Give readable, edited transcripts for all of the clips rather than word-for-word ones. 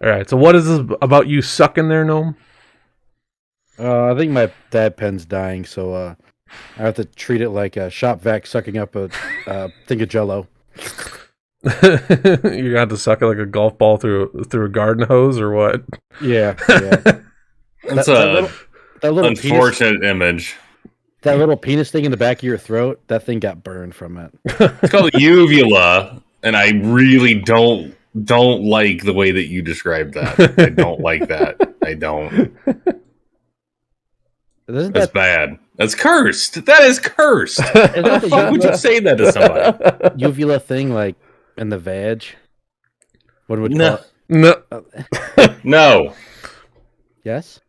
All right. So what is this about you sucking there, gnome? I think my dad pen's dying, so I have to treat it like a shop vac sucking up a thing of Jello. You're gonna have to suck it like a golf ball through a garden hose, or what? Yeah. That's that little unfortunate image. That little penis thing in the back of your throat, that thing got burned from it. It's called a uvula, and I really don't like the way that you described that. I don't like that. I don't. That's bad. That's cursed. That is cursed. How the fuck would you say that to somebody? Uvula thing, like in the vag. What would no. No. Yes.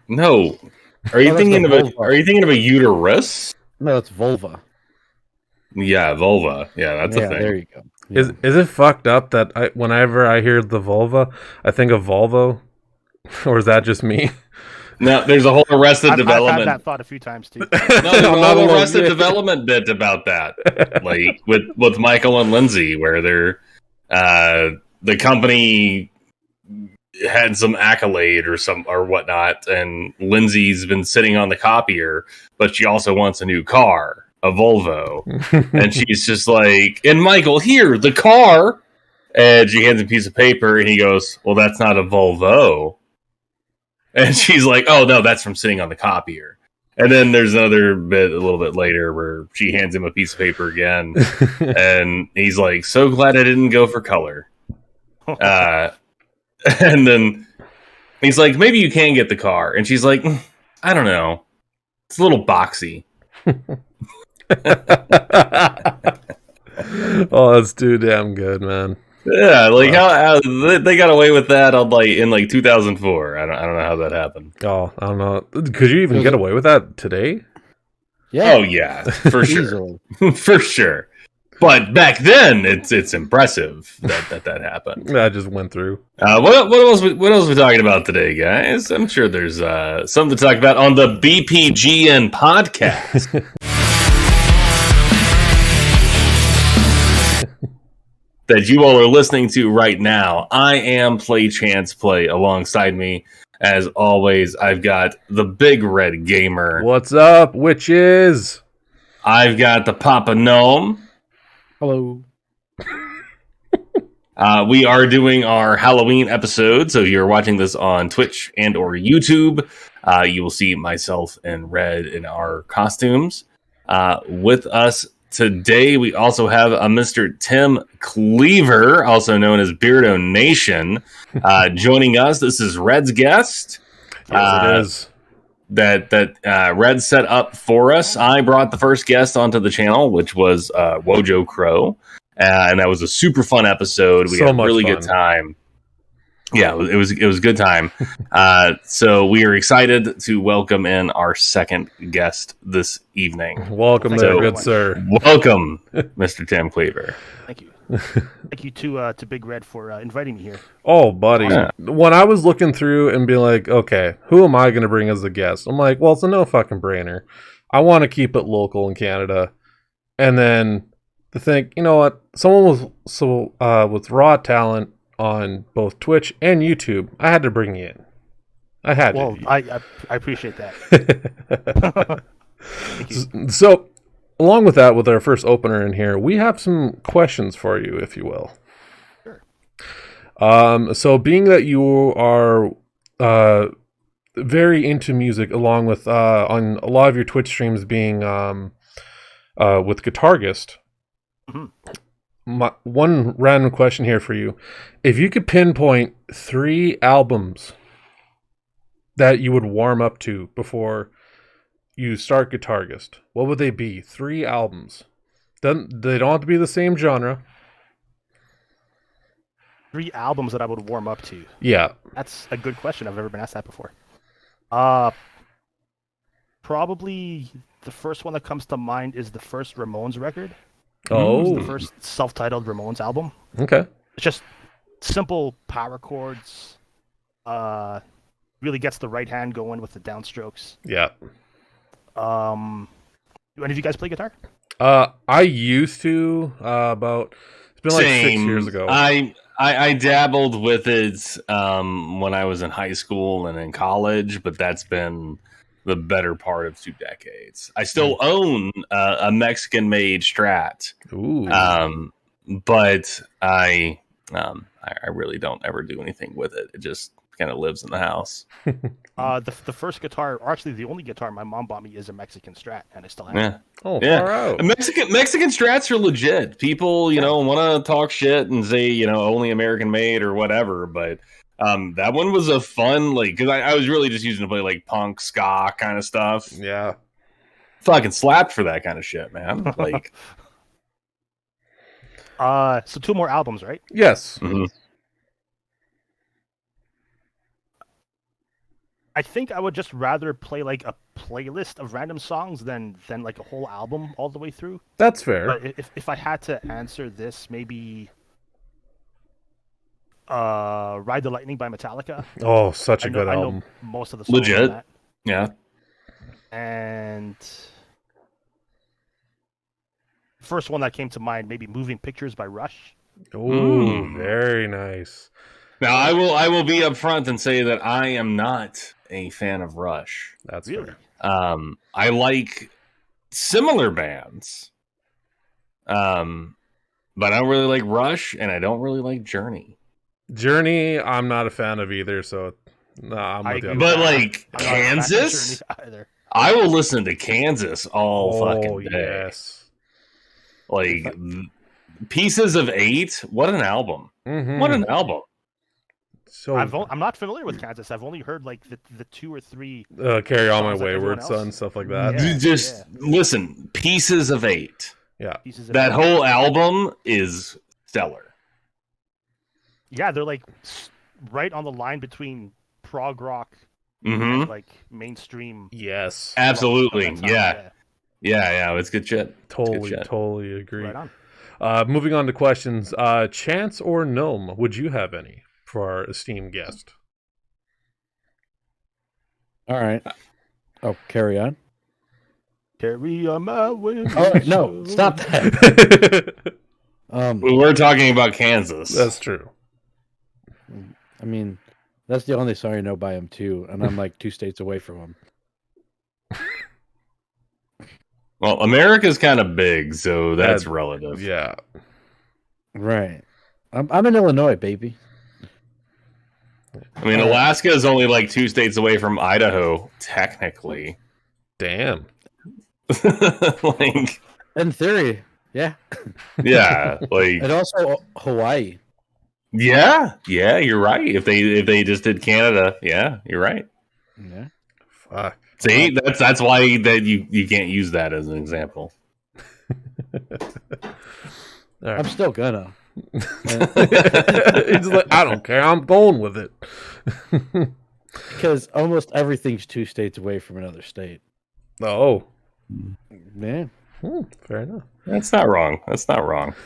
No. Are you thinking of a uterus? No, it's vulva. Yeah, vulva. Yeah, that's a thing. There you go. Yeah. Is it fucked up that whenever I hear the vulva, I think of Volvo, or is that just me? No, there's a whole Arrested Development. I've had that thought a few times too. No, there's a whole Arrested Development bit about that, like with Michael and Lindsay, where they're the company had some accolade or whatnot, and Lindsay's been sitting on the copier, but she also wants a new car, a Volvo, and she's just like, and Michael, here, the car, and she hands him a piece of paper, and he goes, well, that's not a Volvo. And she's like, oh, no, that's from sitting on the copier. And then there's another bit a little bit later where she hands him a piece of paper again. And he's like, so glad I didn't go for color. And then he's like, maybe you can get the car. And she's like, I don't know. It's a little boxy. Oh, that's too damn good, man. Yeah, like how they got away with that in 2004. I don't know how that happened. Oh, I don't know. Could you even get away with that today? Yeah. Oh yeah, for sure, for sure. But back then, it's impressive that happened. That just went through. What else are we talking about today, guys? I'm sure there's something to talk about on the BPGN podcast. That you all are listening to right now. I am Play Chance Play. Alongside me, as always, I've got the Big Red Gamer. What's up, witches? I've got the Papa Gnome. Hello. We are doing our Halloween episode, so if you're watching this on Twitch and or YouTube, you will see myself and Red in our costumes. With us today, we also have a Mr. Tim Cleaver, also known as Beardo Nation, joining us. This is Red's guest. Yes, it is. That Red set up for us. I brought the first guest onto the channel, which was Wojo Crow, and that was a super fun episode. We had a really good time. Yeah, it was a good time. So we are excited to welcome in our second guest this evening. Welcome there, good sir. Welcome, Mr. Tim Cleaver. Thank you. Thank you to Big Red for inviting me here. Oh, buddy. When I was looking through and being like, okay, who am I going to bring as a guest? I'm like, well, it's a no fucking brainer. I want to keep it local in Canada. And then to think, you know what? Someone with raw talent on both Twitch and YouTube, I had to bring you in. I had to. Well, I appreciate that. Thank you. So, along with that, with our first opener in here, we have some questions for you, if you will. Sure. So being that you are very into music, along with on a lot of your Twitch streams being with Guitargist, one random question here for you. If you could pinpoint 3 albums that you would warm up to before you start Guitargist, what would they be? 3 albums. They don't have to be the same genre. 3 albums that I would warm up to. Yeah. That's a good question. I've never been asked that before. Probably the first one that comes to mind is the first Ramones record. Oh. The first self-titled Ramones album. Okay. It's just simple power chords. Really gets the right hand going with the downstrokes. Yeah. Do any of you guys play guitar? I used to, about been like 6 years ago. I dabbled with it when I was in high school and in college, but that's been the better part of 2 decades. I still own a Mexican-made Strat, Ooh. but I really don't ever do anything with it. It just kind of lives in the house. The first guitar, or actually the only guitar my mom bought me, is a Mexican Strat, and I still have it. Yeah. Oh, Yeah. far out. Mexican Strats are legit. People, want to talk shit and say, only American made or whatever. But that one was a fun, because I was really just using to play like punk, ska kind of stuff. Yeah. Fucking slapped for that kind of shit, man. Like, so 2 more albums, right? Yes. mhm. I think I would just rather play like a playlist of random songs than like a whole album all the way through. That's fair. But if I had to answer this, maybe Ride the Lightning by Metallica. Oh, such a I know, good album. I know most of the songs Legit. on that. Yeah. And first one that came to mind, maybe Moving Pictures by Rush. Oh, very nice. Now I will be upfront and say that I am not a fan of Rush. That's Really? fair. I like similar bands, but I don't really like Rush, and I don't really like Journey. Journey, I'm not a fan of either, so no, I'm with you. But like I'm not a fan of Kansas, Journey either. I will listen to Kansas all fucking day. Yes. Like Pieces of 8, what an album! Mm-hmm. What an album! So I'm not familiar with Kansas. I've only heard like the 2 or 3. Carry On My songs like Wayward everyone else. Son, stuff like that. Yeah. Just listen, Pieces of 8. Yeah. Pieces of That it. whole album is stellar. Yeah, they're like right on the line between prog rock Mm-hmm. and like mainstream. Yes. Absolutely. That sound, Yeah. It's good shit. Totally agree. Right on. Moving on to questions. Chance or Gnome, would you have any for our esteemed guest? All right. Oh, carry on. Carry on my way. Oh, no, stop that. We were talking about Kansas. That's true. I mean, that's the only song I know by him too, and I'm like 2 states away from him. Well, America's kind of big, so that's relative. Yeah. Right. I'm in Illinois, baby. I mean, Alaska is only like 2 states away from Idaho, technically. Damn. Like, In theory, yeah. yeah, like, And also Hawaii. yeah, you're right. If they just did Canada, yeah, you're right. Yeah. Fuck. See, that's why that you can't use that as an example. All right. I'm still gonna. He's like, I don't care. I'm going with it. Because almost everything's 2 states away from another state. Oh. Yeah. Fair enough. That's not wrong.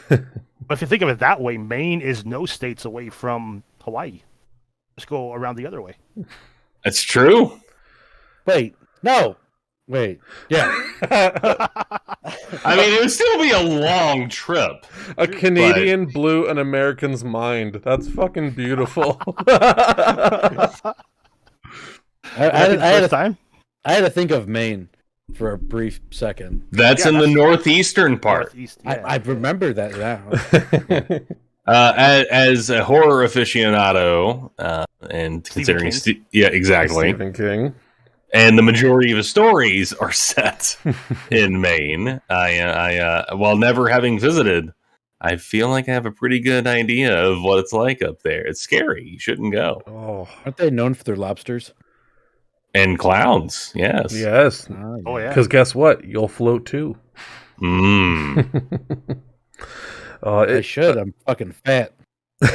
But if you think of it that way, Maine is no states away from Hawaii. Just go around the other way. It's true. Wait. No. Wait. Yeah. I mean, it would still be a long trip. A Canadian blew an American's mind. That's fucking beautiful. I had time. to think of Maine for a brief second. That's in the northeastern part. Northeast, I remember that now. As a horror aficionado, and considering, exactly, Stephen King. and the majority of his stories are set in Maine. I while never having visited, I feel like I have a pretty good idea of what it's like up there. It's scary. You shouldn't go. Oh. Aren't they known for their lobsters? And clowns, yes. Yes. Oh yeah. Because guess what? You'll float too. I should. I'm fucking fat. I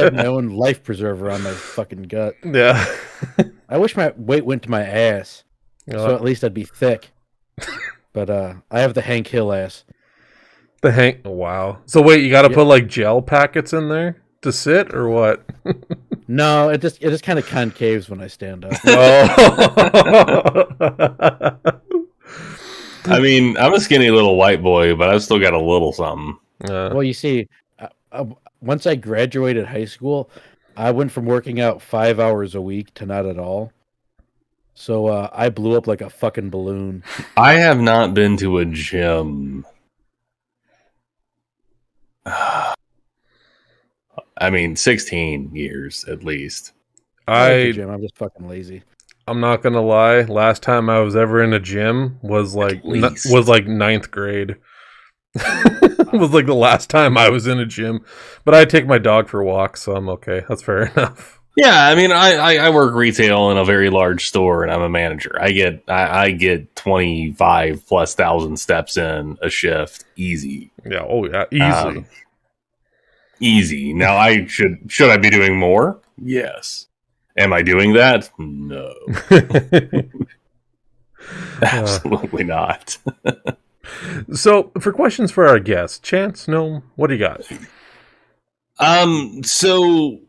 have my own life preserver on my fucking gut. Yeah. I wish my weight went to my ass, so at least I'd be thick. But I have the Hank Hill ass. The Hank. Oh, wow. So wait, you got to put like gel packets in there to sit, or what? No, it just kind of concaves when I stand up. Oh. I mean, I'm a skinny little white boy, but I've still got a little something. Well, you see, once I graduated high school, I went from working out 5 hours a week to not at all. So I blew up like a fucking balloon. I have not been to a gym. I mean, 16 years at least. I like the gym. I'm just fucking lazy. I'm not gonna lie. Last time I was ever in a gym was like ninth grade. Was like the last time I was in a gym, but I take my dog for walks, so I'm okay. That's fair enough. Yeah, I mean, I work retail in a very large store, and I'm a manager. I get 25 plus thousand steps in a shift, easy. Yeah. Oh yeah. Easily. Easy. Now, should I be doing more? Yes. Am I doing that? No. Absolutely not. So, for questions for our guests, Chance, Gnome, what do you got? So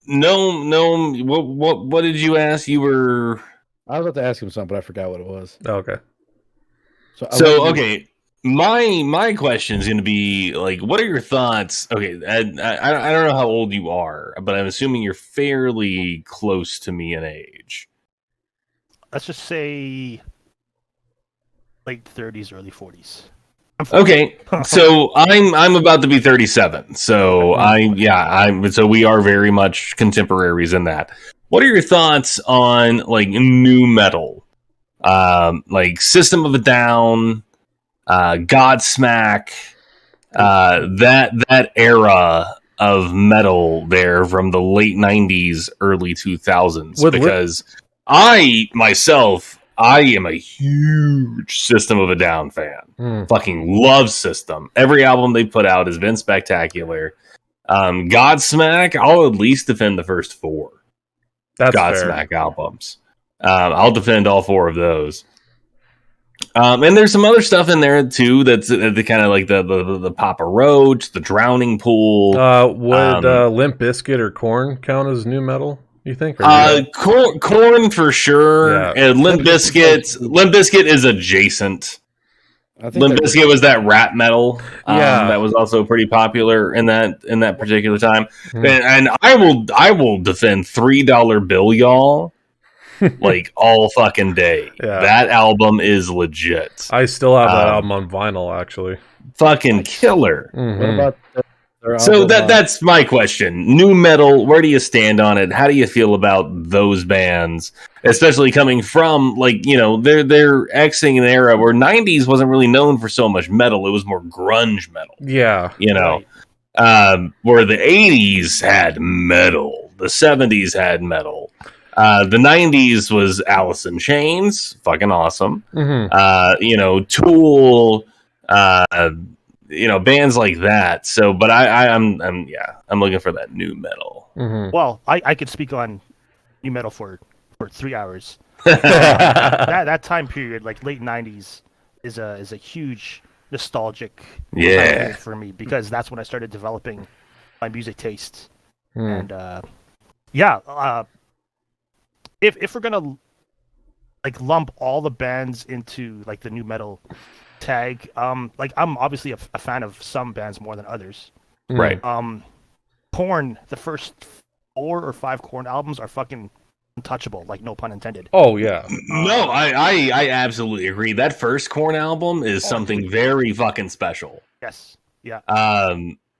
Gnome, what did you ask? You were. I was about to ask him something, but I forgot what it was. Okay. So okay. My question is going to be like, what are your thoughts? Okay, I don't know how old you are, but I'm assuming you're fairly close to me in age. Let's just say late 30s, early 40s. Okay, so I'm about to be 37. So so we are very much contemporaries in that. What are your thoughts on like new metal, like System of a Down? Godsmack, that era of metal there from the late 90s, early 2000s. Because I am a huge System of a Down fan. Fucking love System. Every album they put out has been spectacular. Godsmack, I'll at least defend the first 4. That's Godsmack fair. albums. I'll defend all 4 of those. And there's some other stuff in there too. That's the kind of like the Papa Roach, the Drowning Pool. Would Limp Bizkit or Korn count as new metal? You think? Korn for sure. Yeah. And Limp Bizkit is adjacent. Limp Bizkit was that rap metal. That was also pretty popular in that particular time. And I will defend $3 Bill, y'all. Like all fucking day. Yeah. That album is legit. I still have that album on vinyl, actually. Fucking killer. What about so that's my question. New metal, where do you stand on it? How do you feel about those bands? Especially coming from they're exiting an era where 90s wasn't really known for so much metal. It was more grunge metal. Yeah. Where the 80s had metal. The 70s had metal. The 90s was Alice in Chains, fucking awesome. Tool, bands like that. So, but I'm looking for that new metal. Well, I could speak on new metal for 3 hours. that time period, like late 90s, is a huge nostalgic period for me, because that's when I started developing my music tastes. And if we're gonna like lump all the bands into like the new metal tag, like I'm obviously a fan of some bands more than others. Right. Korn, the first 4 or 5 Korn albums are fucking untouchable, like no pun intended. Oh yeah. No, I absolutely agree. That first Korn album is something very fucking special. Yes. Yeah.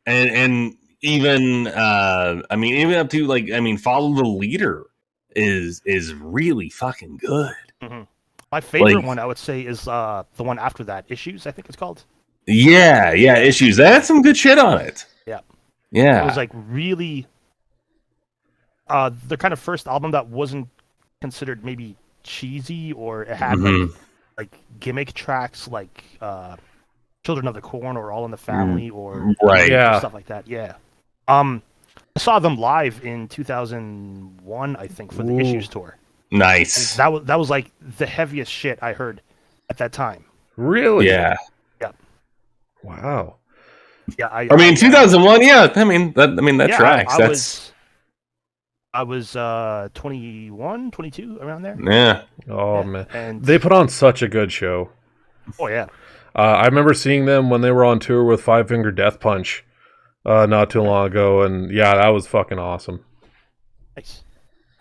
And even even up to Follow the Leader is really fucking good. My favorite one, I would say, is the one after that, Issues, I think it's called. Yeah, Issues. That had some good shit on it. Yeah. It was like really the kind of first album that wasn't considered maybe cheesy, or it had like gimmick tracks like Children of the Corn or All in the Family or stuff like that. Yeah. I saw them live in 2001, I think, for the Issues tour. Nice. And that was like the heaviest shit I heard at that time. Really? Yeah. Yeah. Wow. Yeah. I 2001. Yeah. That tracks. I was 21, 22, around there. Yeah. Oh man. And They put on such a good show. Oh yeah. I remember seeing them when they were on tour with Five Finger Death Punch not too long ago, and yeah, that was fucking awesome. Nice.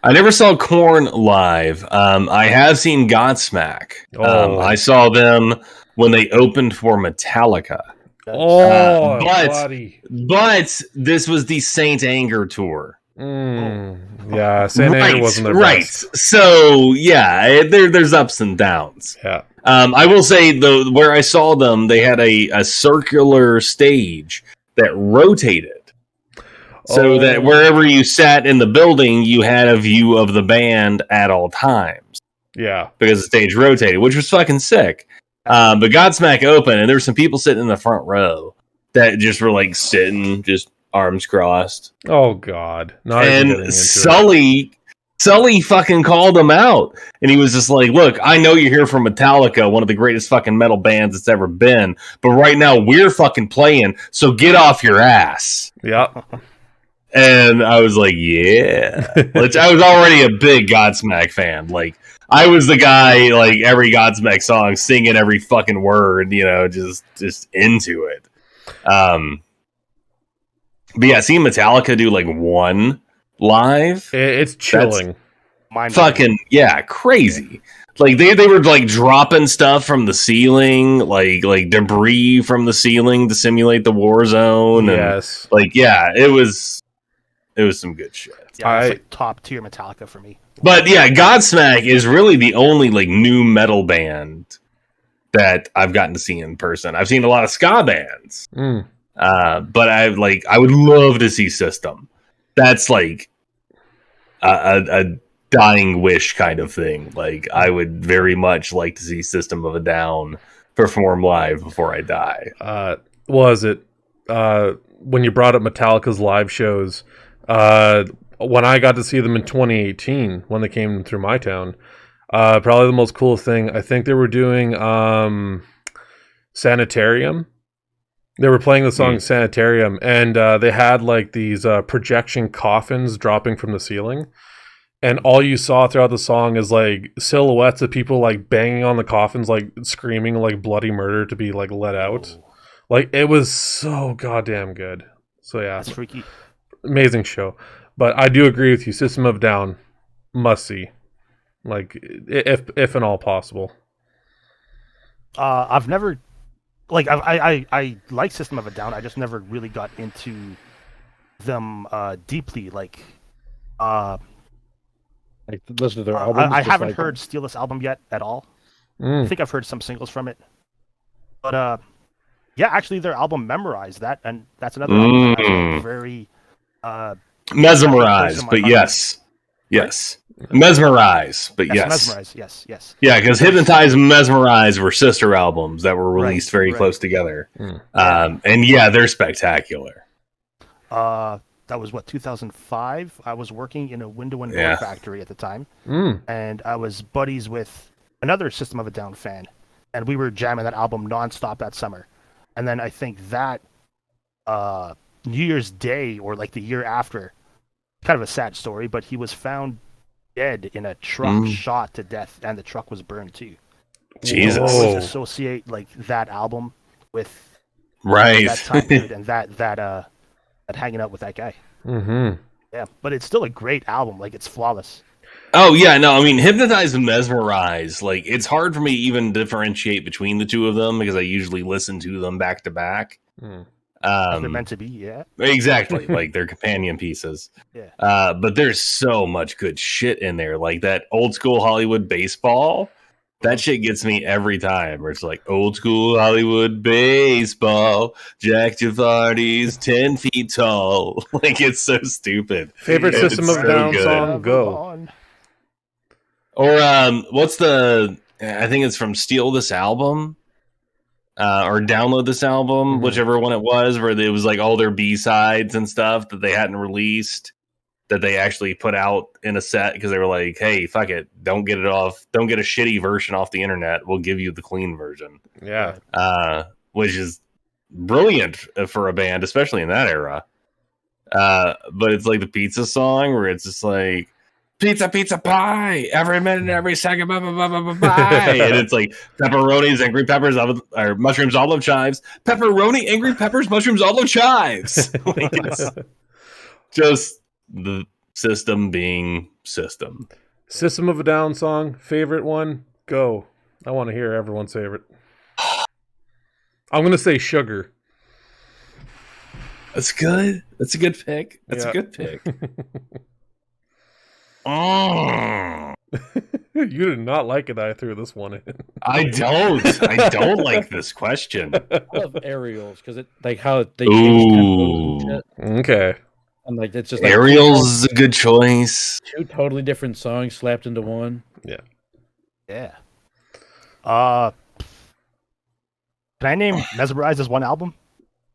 I never saw Korn live. I have seen Godsmack. I saw them when they opened for Metallica. Buddy. But this was the Saint Anger tour. Yeah, Saint Anger wasn't their best. So yeah, there's ups and downs. Yeah. I will say though, where I saw them, they had a circular stage that rotated. So that wherever you sat in the building, you had a view of the band at all times. Yeah. Because the stage rotated, which was fucking sick. But Godsmack opened, and there were some people sitting in the front row that just were like sitting, just arms crossed. Oh, God. And Sully fucking called him out. And he was just like, look, I know you're here from Metallica, one of the greatest fucking metal bands that's ever been. But right now, we're fucking playing, so get off your ass. Yeah. And I was like, yeah. Which I was already a big Godsmack fan. Like, I was the guy, like, every Godsmack song, singing every fucking word, you know, just into it. But yeah, seeing Metallica do, like, one live. It's chilling. Fucking, yeah, crazy. Like, they were, like, dropping stuff from the ceiling, like debris from the ceiling to simulate the war zone. Yes. And, like, yeah, it was some good shit. Yeah, it's like top tier Metallica for me. But yeah, Godsmack is really the only like new metal band that I've gotten to see in person. I've seen a lot of ska bands, but I would love to see System. That's like a dying wish kind of thing. Like I would very much like to see System of a Down perform live before I die. Was it when you brought up Metallica's live shows? When I got to see them in 2018, when they came through my town, probably the most cool thing, I think they were doing Sanitarium. They were playing the song Sanitarium, and they had like these projection coffins dropping from the ceiling. And all you saw throughout the song is like silhouettes of people like banging on the coffins, like screaming like bloody murder to be like let out. Like it was so goddamn good. So yeah. That's freaky. Amazing show. But I do agree with you. System of a Down, must see. Like, if and all possible. I've never, like, I like System of a Down. I just never really got into them deeply. Like listen to their albums. I haven't heard Steal This album yet at all. I think I've heard some singles from it. But yeah, actually, their album Memorize that, and that's another album that I'm very Mesmerize, but yes. Mesmerize, but yes. Mesmerize, yes. Yeah, because Hypnotize and Mesmerize were sister albums that were released very close together. And yeah, they're spectacular. That was 2005. I was working in a window and door factory at the time, and I was buddies with another System of a Down fan, and we were jamming that album nonstop that summer. And then I think that New Year's Day or like the year after, kind of a sad story, but he was found dead in a truck, shot to death, and the truck was burned too. Jesus. I always associate like that album with that time period and that hanging out with that guy. Yeah, but it's still a great album. Like it's flawless. Oh yeah, no, I mean Hypnotize and Mesmerize, like it's hard for me to even differentiate between the two of them because I usually listen to them back to back. They're meant to be, yeah. Exactly, like they're companion pieces. Yeah. But there's so much good shit in there, like that old school Hollywood baseball. That shit gets me every time. Where it's like old school Hollywood baseball, Jack Javardi's 10 feet tall. Like it's so stupid. Favorite System of a Down song? Go. Or what's the? I think it's from Steal This Album. Or Download This Album, whichever one it was, where it was like all their B-sides and stuff that they hadn't released, that they actually put out in a set because they were like, hey, fuck it, don't get a shitty version off the internet, we'll give you the clean version. Yeah. Which is brilliant for a band, especially in that era. But it's like the pizza song where it's just like, pizza, pizza pie, every minute, every second, blah, blah, blah, blah, blah, blah. And it's like pepperonis, angry peppers, or mushrooms, olive chives. Pepperoni, angry peppers, mushrooms, olive chives. Like, it's just the system being system. System of a Down song, favorite one? Go. I want to hear everyone's favorite. I'm going to say Sugar. That's good. That's a good pick. That's a good pick. You did not like it that I threw this one in. I don't like this question. I love Aerials because it like how they change tempos and shit. Okay. And like it's just like Aerials is a good choice. two totally different songs slapped into one. Yeah. Yeah. Can I name Mesmerize as one album?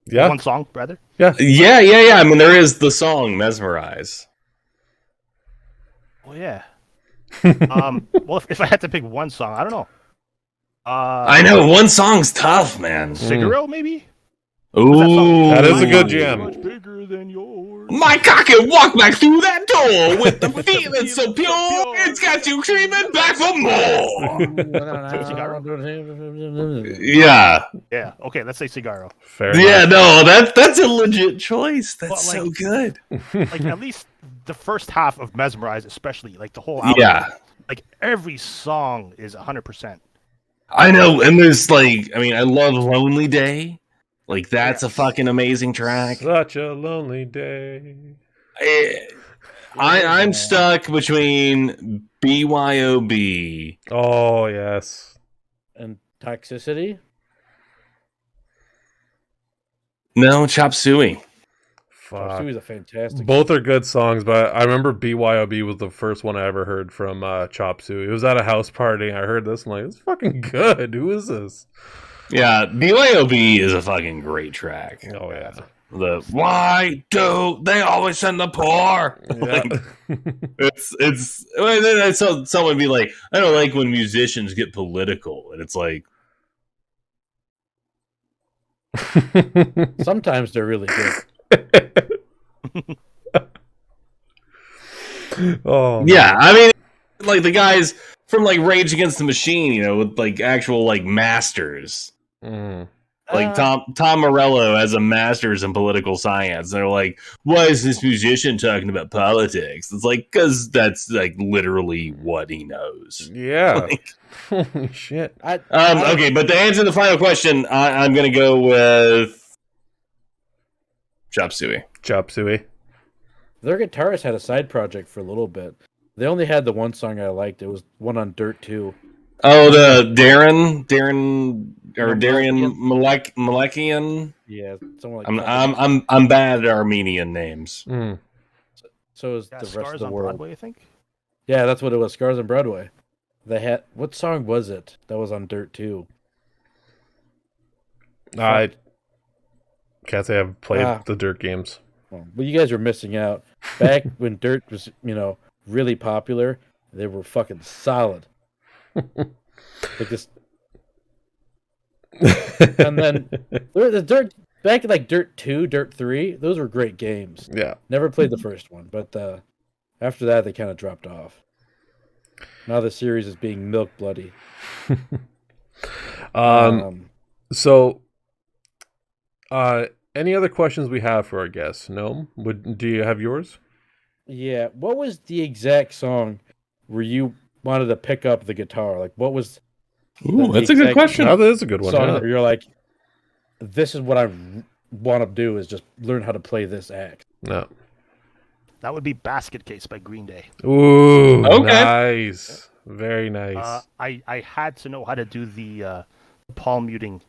Yeah. One song, rather? Yeah. I mean, there is the song Mesmerize. Oh, yeah. Well, if I had to pick one song, I don't know. I know, one song's tough, man. Cigarro, maybe? Ooh. That is a good jam. Much bigger than yours. My cock can walk back through that door with the feeling so pure, it's got you screaming back for more. Yeah. Yeah, okay, let's say Cigarro. Fair Yeah, enough. no, that's a legit choice. That's But, so like- good. Like, at least the first half of Mesmerize, especially, like, the whole album. Yeah. Like, every song is 100%. I know, and there's like, I mean, I love Lonely Day. Like, that's a fucking amazing track. Such a lonely day. I'm stuck between BYOB. Oh, yes. And Toxicity. No, Chop Suey. Fuck. Toxicity is a fantastic. Both are good songs, but I remember BYOB was the first one I ever heard from Chop Suey. It was at a house party. I heard this and I'm like, it's fucking good. Who is this? Yeah, BYOB is a fucking great track. Oh, yeah. The why do they always send the poor? Yeah. Like, it's well, then someone be like, I don't like when musicians get political, and it's like, Sometimes they're really good. Oh, yeah, I mean, like the guys from like Rage Against the Machine, you know, with like actual like masters. man. Like Tom Morello has a master's in political science. And they're like, why is this musician talking about politics? It's like, because that's like literally what he knows. Yeah. Like, Holy shit. okay, but to answer the final question, I'm going to go with Chop Suey. Chop Suey. Their guitarist had a side project for a little bit. They only had the one song I liked. It was one on Dirt 2. Oh, the Darian Malakian. Yeah, someone like I'm bad at Armenian names. Mm. So is Yeah, the rest Scars of the on world. Broadway, I think. Yeah, that's what it was. Scars on Broadway. They had what song was it that was on Dirt 2? I can't say I've played Ah. the Dirt games. Well, you guys were missing out. Back when Dirt was, really popular, they were fucking solid. Like this, and then the Dirt back in like Dirt 2, Dirt 3, those were great games. Yeah. Never played the first one, but after that they kind of dropped off. Now the series is being milk bloody. So, any other questions we have for our guests? No? Do you have yours? Yeah, what was the exact song where you wanted to pick up the guitar? Like, what was Ooh, that's a good question. Oh, that is a good one. song Yeah. where you're like, this is what I want to do is just learn how to play this act. No. That would be Basket Case by Green Day. Ooh, Okay. nice. Very nice. I had to know how to do the palm muting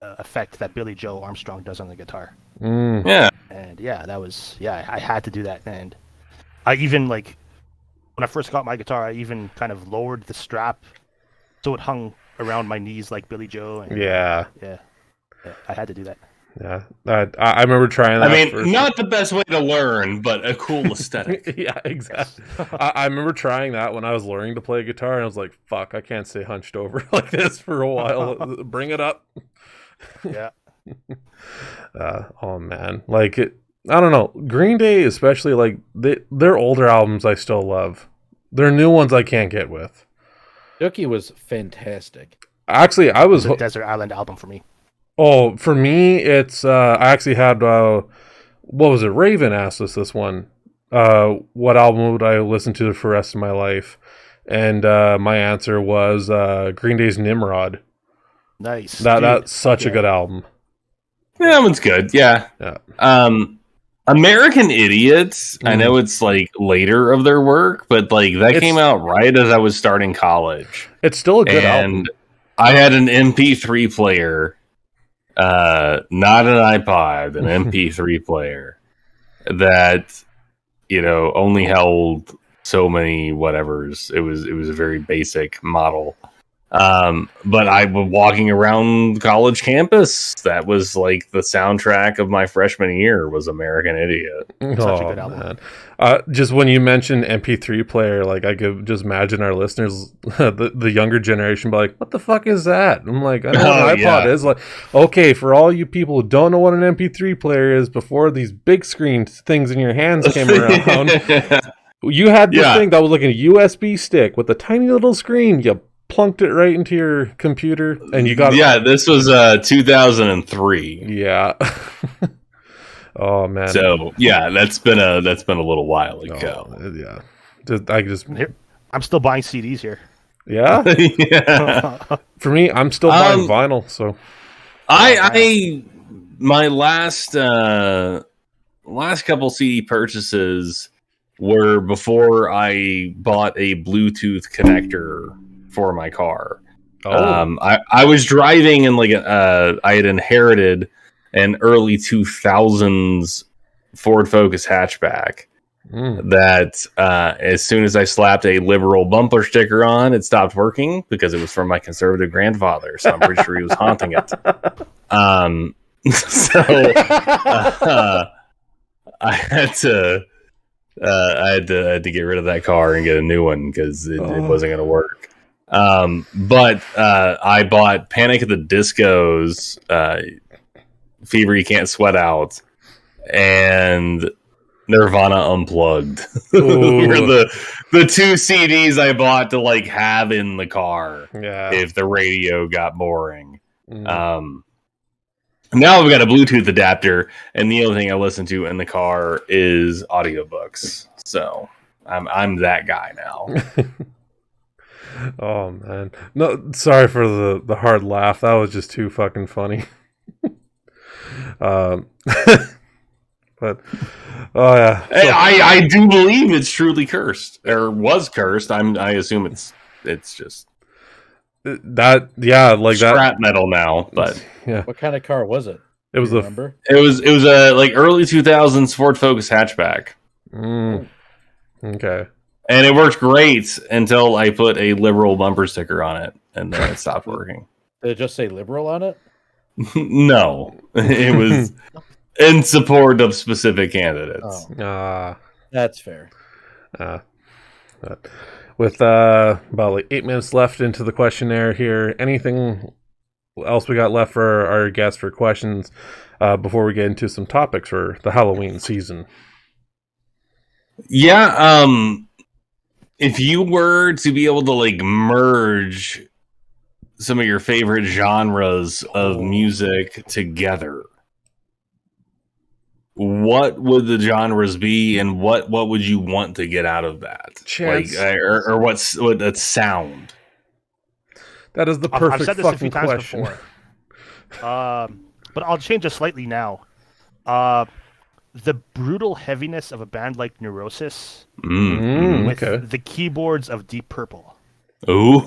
effect that Billy Joe Armstrong does on the guitar. Mm. Yeah. And yeah, I had to do that. And I even, like, when I first got my guitar, I even kind of lowered the strap so it hung around my knees like Billy Joe. And, Yeah. yeah, I had to do that. Yeah. I remember trying that. I mean, first. not the best way to learn, but a cool aesthetic. Yeah, exactly. I remember trying that when I was learning to play guitar, and I was like, fuck, I can't stay hunched over like this for a while. Bring it up. Yeah. Oh, man. Like, I don't know. Green Day, especially, like, their older albums I still love. There are new ones I can't get with. Dookie was fantastic. Actually, I was The Desert Island album for me. Oh, for me, it's I actually had what was it? Raven asked us this one. What album would I listen to for the rest of my life? And my answer was Green Day's Nimrod. Nice. That's such a good album. Yeah, that one's good. Yeah. American Idiots. I know it's like later of their work, but like that came out right as I was starting college. It's still a good album. I had an MP3 player, not an iPod, an MP3 player that only held so many whatevers. It was a very basic model. But I was walking around college campus. That was like the soundtrack of my freshman year was American Idiot. Such a good album. Man. Just when you mentioned MP3 player, like I could just imagine our listeners, the younger generation, be like, "What the fuck is that?" I'm like, "I know what an iPod is." Like, okay, for all you people who don't know what an MP3 player is, before these big screen things in your hands came around, you had this thing that was like a USB stick with a tiny little screen. You plunked it right into your computer and you got this was 2003. Yeah. Oh man. So that's been a little while ago. I'm still buying CDs here. Yeah. For me, I'm still buying vinyl. So I my last couple CD purchases were before I bought a Bluetooth connector for my car. I was driving in I had inherited an early 2000s Ford Focus hatchback that as soon as I slapped a liberal bumper sticker on, it stopped working because it was from my conservative grandfather. So I'm pretty sure he was haunting it. I had to get rid of that car and get a new one because it wasn't going to work. But I bought Panic at the Disco's Fever You Can't Sweat Out and Nirvana Unplugged. Were the two CDs I bought to have in the car if the radio got boring. Now I've got a Bluetooth adapter, and the only thing I listen to in the car is audiobooks. So I'm that guy now. Oh man, no, sorry for the hard laugh. That was just too fucking funny. But oh yeah, I do believe it's truly cursed or was cursed. I assume it's just that like scrap metal now. But yeah, what kind of car was it? It was remember? It was a early 2000s Ford Focus hatchback. Okay. And it worked great until I put a liberal bumper sticker on it, and then it stopped working. Did it just say liberal on it? No, it was in support of specific candidates. That's fair. With about 8 minutes left into the questionnaire here, anything else we got left for our guests for questions before we get into some topics for the Halloween season? Yeah, if you were to be able to merge some of your favorite genres of music together, what would the genres be, and what would you want to get out of that? Or what that sound? That is the perfect I've said this fucking a few times question. Before. But I'll change it slightly now. The brutal heaviness of a band like Neurosis with the keyboards of Deep Purple. Ooh,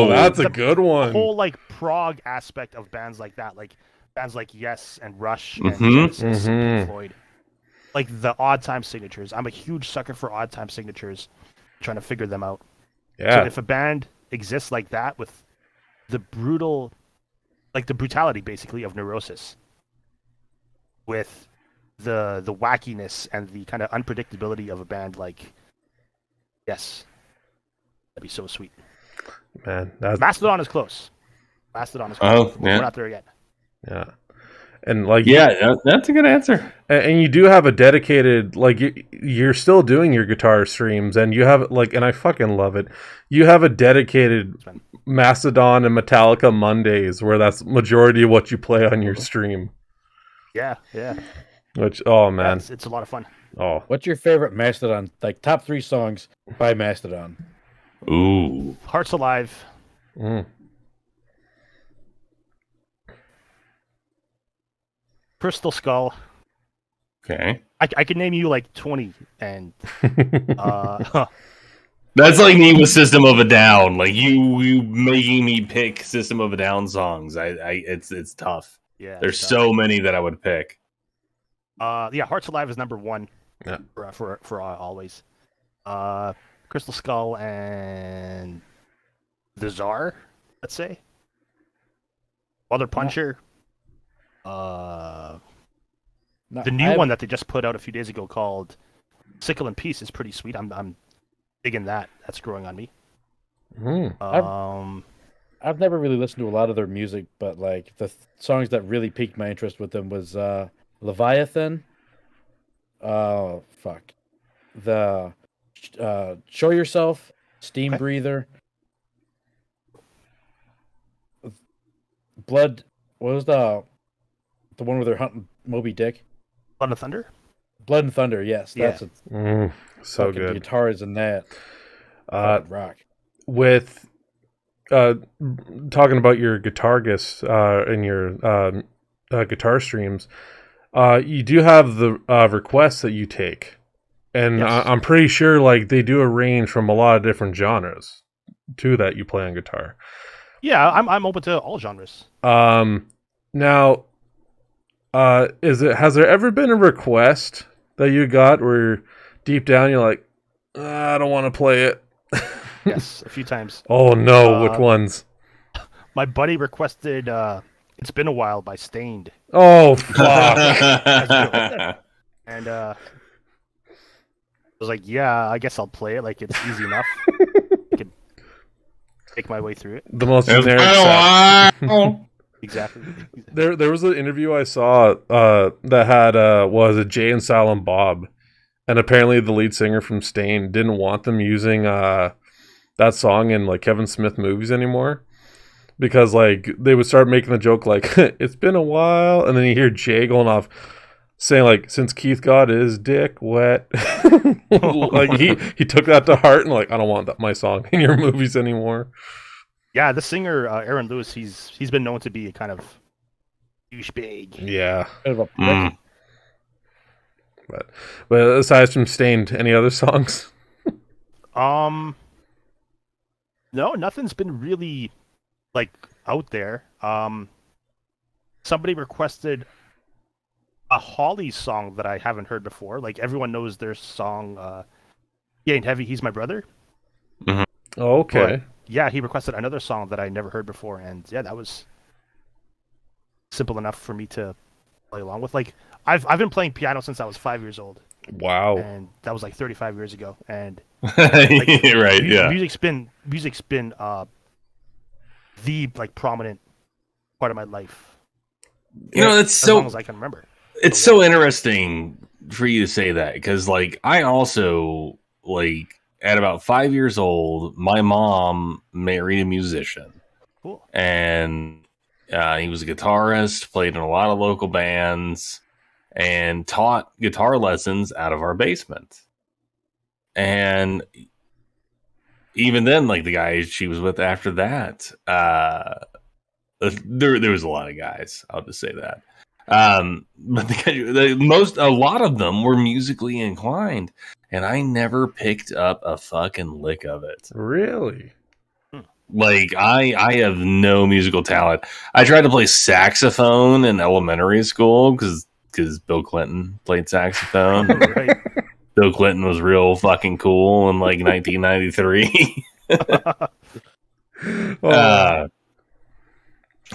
that's a good one. The whole prog aspect of bands like that, like bands like Yes and Rush and Genesis and Pink Floyd, like the odd time signatures. I'm a huge sucker for odd time signatures, trying to figure them out. Yeah. So if a band exists like that with the brutality basically of Neurosis, with the wackiness and the kind of unpredictability of a band like Yes, that'd be so sweet. Man, Mastodon is close. Oh, yeah. We're not there yet. Yeah. And that's a good answer. And you do have a dedicated, you're still doing your guitar streams, and you have like, and I fucking love it. You have a dedicated Mastodon and Metallica Mondays where that's majority of what you play on your stream. Yeah. Which, oh man, it's a lot of fun. Oh, what's your favorite Mastodon? Like top 3 songs by Mastodon? Ooh, Hearts Alive. Crystal Skull. okay. I can name you like 20, and That's like me with System of a Down. Like you making me pick System of a Down songs. It's tough. yeah, There's so many that I would pick. Hearts Alive is number 1. Yeah. For always. Crystal Skull and the Czar, let's say. Mother Puncher. The new one that they just put out a few days ago called Sickle and Peace is pretty sweet. I'm digging that. That's growing on me. I've never really listened to a lot of their music, but like the songs that really piqued my interest with them was Leviathan. The Show Yourself, Steam Breather, Blood. What was the one where they're hunting Moby Dick? Blood and Thunder. Blood and Thunder. Yes, that's so good. Guitars in that. Rock. With talking about your guitarist and your guitar streams, you do have the requests that you take, and Yes. I'm pretty sure like they do a range from a lot of different genres too that you play on guitar. Yeah, I'm open to all genres. Now, has there ever been a request that you got where deep down you're like, I don't want to play it? Yes, a few times. Oh no, which ones? My buddy requested It's Been a While by Stained. Oh fuck. And I was like, yeah, I guess I'll play it. Like, it's easy enough. I could make my way through it. The most generic stuff. Exactly. There was an interview I saw that had was it Jay and Silent Bob, and apparently the lead singer from Stain didn't want them using that song in like Kevin Smith movies anymore, because like they would start making the joke like it's been a while, and then you hear Jay going off saying like, since Keith got his dick wet. Like he took that to heart and like, I don't want my song in your movies anymore. Yeah, the singer Aaron Lewis, he's been known to be a kind of douchebag. Yeah. Bit of a prick. But aside from Stained, any other songs? No, nothing's been really like out there. Somebody requested a Holly song that I haven't heard before. Like everyone knows their song He Ain't Heavy, He's My Brother. Oh, okay. But, yeah, he requested another song that I never heard before, and yeah, that was simple enough for me to play along with. Like I've been playing piano since I was 5 years old. Wow. And that was like 35 years ago. And Right, yeah. Music's been the like prominent part of my life. You know, it's as long as I can remember. It's so interesting for you to say that, because like I also like at about 5 years old, my mom married a musician. Cool. And he was a guitarist, played in a lot of local bands, and taught guitar lessons out of our basement. And even then, like the guys she was with after that, there was a lot of guys. I'll just say that. But a lot of them were musically inclined, and I never picked up a fucking lick of it. Really? Like I have no musical talent. I tried to play saxophone in elementary school because Bill Clinton played saxophone. Right. Bill Clinton was real fucking cool in like 1993.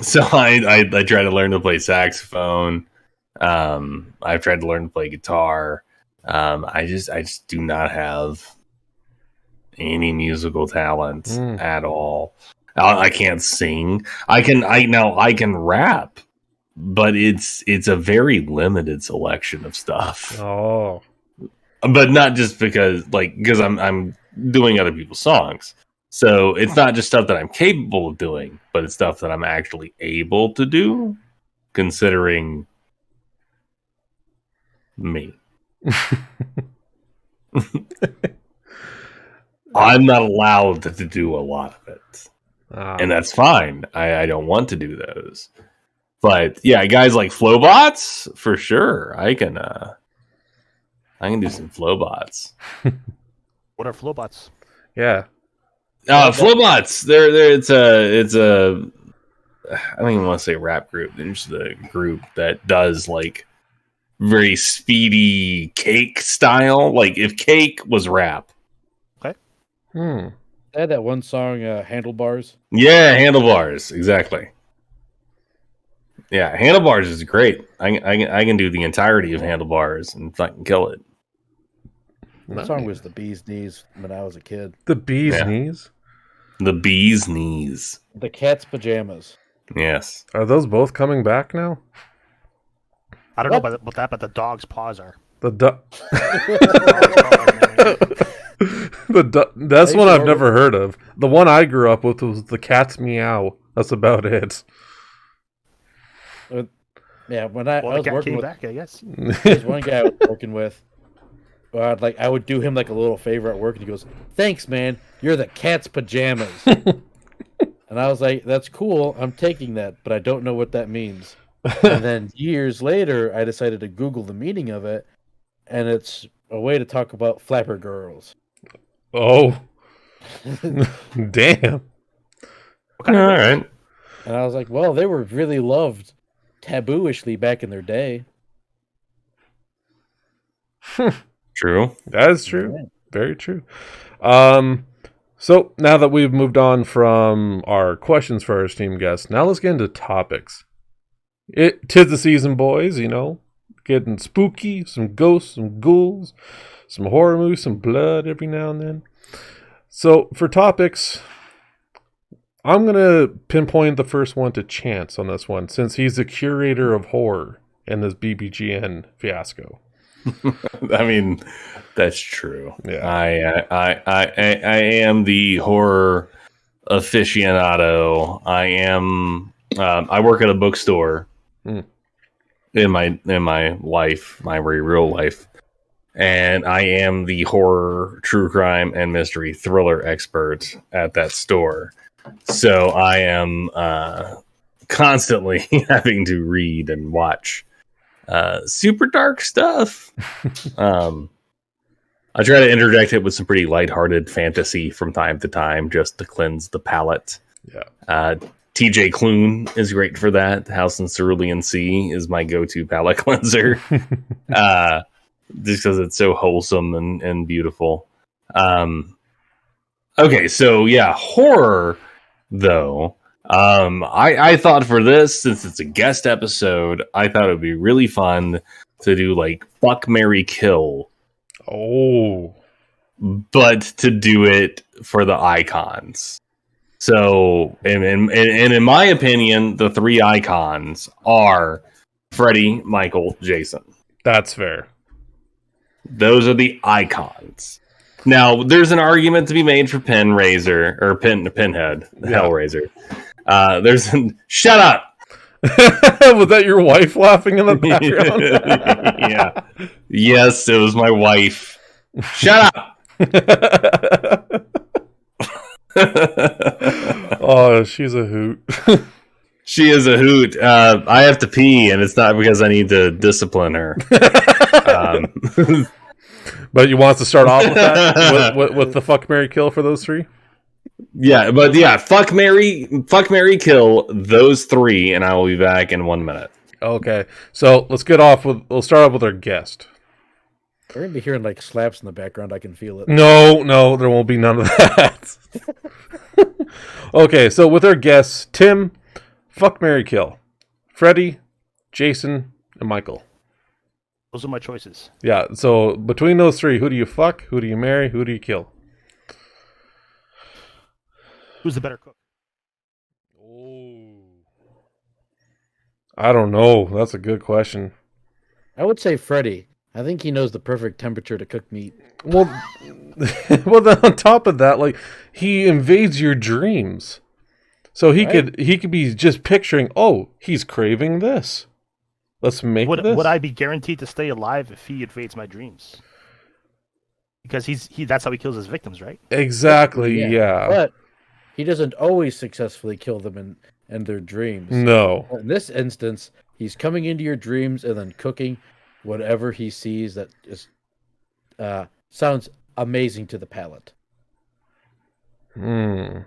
So I tried to learn to play saxophone. I've tried to learn to play guitar. I just do not have any musical talent at all. I can't sing. I can rap, but it's a very limited selection of stuff. Oh. but not just because I'm doing other people's songs. So it's not just stuff that I'm capable of doing, but it's stuff that I'm actually able to do, considering me. I'm not allowed to do a lot of it. And that's fine. I don't want to do those. But yeah, guys like Flowbots, for sure. I can do some Flowbots. What are Flowbots? Yeah. Flowbots. It's a I don't even want to say rap group. There's the group that does like very speedy Cake style. Like if Cake was rap. Okay. They had that one song, Handlebars. Yeah, Handlebars. Exactly. Yeah, Handlebars is great. I can do the entirety of Handlebars and fucking kill it. That song was the bee's knees when I was a kid. The bee's knees? The bee's knees. The cat's pajamas. Yes. Are those both coming back now? I don't know about that, but the dog's paws are. That's one I've never heard of. The one I grew up with was the cat's meow. That's about it. Yeah, when I was working with, back, I guess. There's one guy I was working with. I would do him like a little favor at work, and he goes, "Thanks, man. You're the cat's pajamas." And I was like, "That's cool. I'm taking that, but I don't know what that means." And then years later, I decided to Google the meaning of it, and it's a way to talk about flapper girls. Oh, damn! All right. And I was like, "Well, they were really loved, tabooishly back in their day." True. That is true. Yeah. Very true. So now that we've moved on from our questions for our esteemed guests, now let's get into topics. Tis the season, boys, getting spooky, some ghosts, some ghouls, some horror movies, some blood every now and then. So for topics, I'm going to pinpoint the first one to Chance on this one, since he's the curator of horror in this BBGN fiasco. I mean, that's true. Yeah. I am the horror aficionado. I am. I work at a bookstore in my life, my very real life, and I am the horror, true crime, and mystery thriller expert at that store. So I am constantly having to read and watch super dark stuff. I try to interject it with some pretty lighthearted fantasy from time to time, just to cleanse the palate. Yeah. TJ Klune is great for that. House in Cerulean Sea is my go-to palate cleanser. Just because it's so wholesome and beautiful. Okay, so yeah, horror though. I thought for this, since it's a guest episode, I thought it would be really fun to do like Fuck, Marry, Kill. Oh. But to do it for the icons. So, and in my opinion, the three icons are Freddy, Michael, Jason. That's fair. Those are the icons. Now, there's an argument to be made for Pinhead, Hellraiser. Shut up. Was that your wife laughing in the background? Yeah. Yes, it was my wife. Shut up. Oh, she's a hoot. She is a hoot. I have to pee, and it's not because I need to discipline her. But you want to start off with that? with the Fuck, Marry, Kill for those three? Yeah, but yeah, fuck, Marry, Kill, those three, and I will be back in 1 minute. Okay, so we'll start off with our guest. We're gonna be hearing like slaps in the background. I can feel it. No, there won't be none of that. Okay, so with our guests, Tim, Fuck, Marry, Kill, Freddy, Jason, and Michael. Those are my choices. Yeah, so between those three, who do you fuck, who do you marry, who do you kill? Who's the better cook? Oh, I don't know. That's a good question. I would say Freddy, I think he knows the perfect temperature to cook meat. Well, well, then on top of that, like he invades your dreams, so he Right. could be just picturing, oh, he's craving this. Let's make this. Would I be guaranteed to stay alive if he invades my dreams? Because that's how he kills his victims, right? Exactly. Yeah. But he doesn't always successfully kill them in their dreams. No. In this instance, he's coming into your dreams and then cooking whatever he sees that just sounds amazing to the palate. Hmm.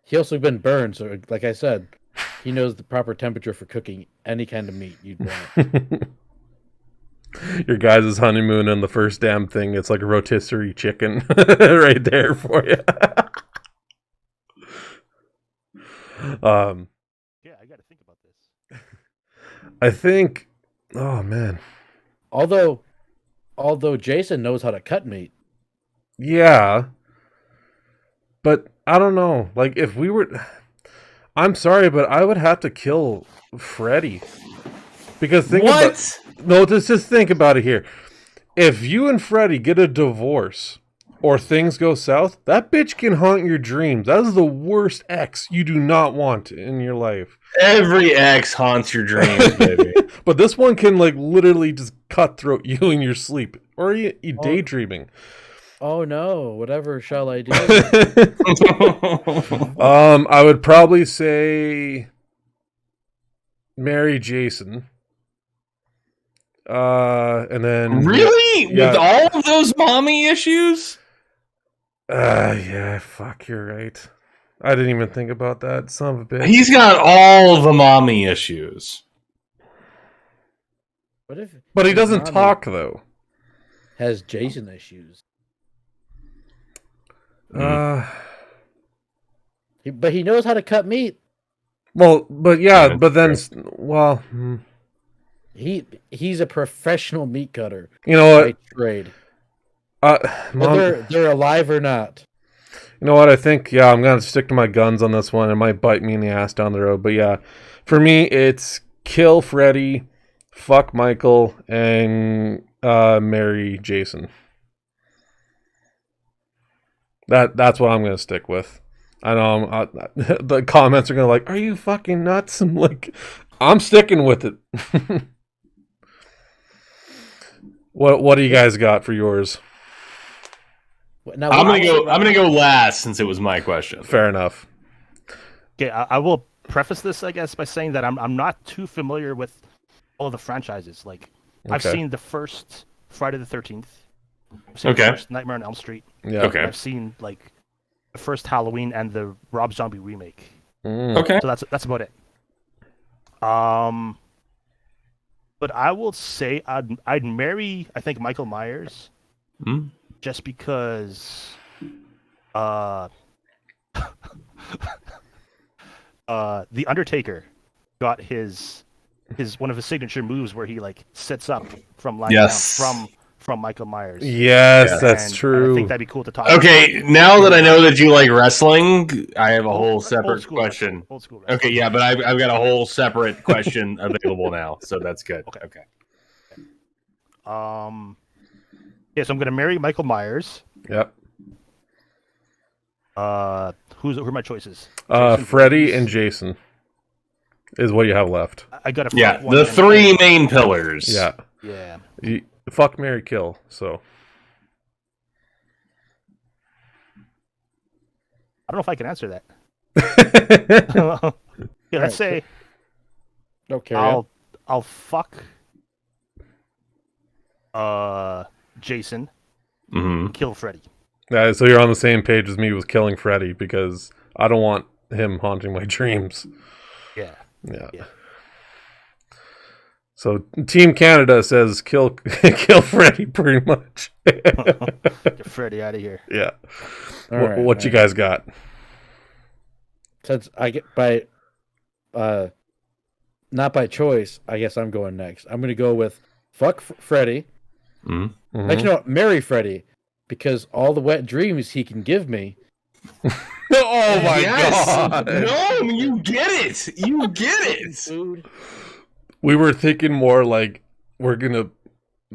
He also been burned, so like I said, he knows the proper temperature for cooking any kind of meat you'd want. Your guys' honeymoon and the first damn thing, it's like a rotisserie chicken right there for you. Yeah, I got to think about this. I think, oh man. Although Jason knows how to cut meat. Yeah. But I don't know. Like if we were, I'm sorry, but I would have to kill Freddy. Because just think about it here. If you and Freddy get a divorce or things go south, that bitch can haunt your dreams. That is the worst ex you do not want in your life. Every ex haunts your dreams, baby. But this one can like literally just cutthroat you in your sleep or you daydreaming. Oh no, whatever shall I do? I would probably say marry Jason. And then Really? Yeah. With all of those mommy issues? Yeah, fuck, you're right. I didn't even think about that. Son of a bitch. He's got all the mommy issues. But he doesn't talk though. Has Jason issues. Well, But he knows how to cut meat. but yeah, but then, well, He's a professional meat cutter. you know By what? trade. Mom, Whether they're alive or not. you know what? I think, yeah, I'm gonna stick to my guns on this one. It might bite me in the ass down the road, but yeah, for me, it's kill Freddy, fuck Michael, and marry Jason. That's what I'm gonna stick with. I know the comments are gonna like, are you fucking nuts? I'm like, I'm sticking with it. What do you guys got for yours? Now, I'm gonna go last since it was my question. Fair enough. Okay, I will preface this, I guess, by saying that I'm not too familiar with all of the franchises. Like, I've Okay. seen the first Friday the 13th. I've seen Okay. the first Nightmare on Elm Street. Yeah. Okay. I've seen like the first Halloween and the Rob Zombie remake. Okay. So that's about it. But I will say I'd marry, I think, Michael Myers, just because The Undertaker got his one of his signature moves where he like sits up from lying down from Michael Myers. Yes, that's And true. I think that'd be cool to talk Okay, about. now that I know that you like wrestling, I have a whole separate Old school question. wrestling, old school wrestling. Okay, yeah, but I've got a whole separate question available now, so that's good. Okay. Yeah, so I'm gonna marry Michael Myers. Yep. Who are my choices? Jason Freddy Voorhees. and Jason is what you have left. I got to Yeah, the three main pillars. Yeah. Yeah. Fuck, marry, kill. So I don't know if I can answer that. Yeah, let's say Okay. I'll fuck Jason, kill Freddy. So you're on the same page as me with killing Freddy because I don't want him haunting my dreams. Yeah. Yeah. So Team Canada says kill Freddy pretty much. Get Freddy out of here. Yeah. All right, What you all right. guys got? Since I get not by choice, I guess I'm going next. I'm going to go with fuck Freddy. Mm-hmm. Mhm. Actually, no, marry Freddy, because all the wet dreams he can give me. Oh my god! No, you get it. You get it. Food. We were thinking more like we're gonna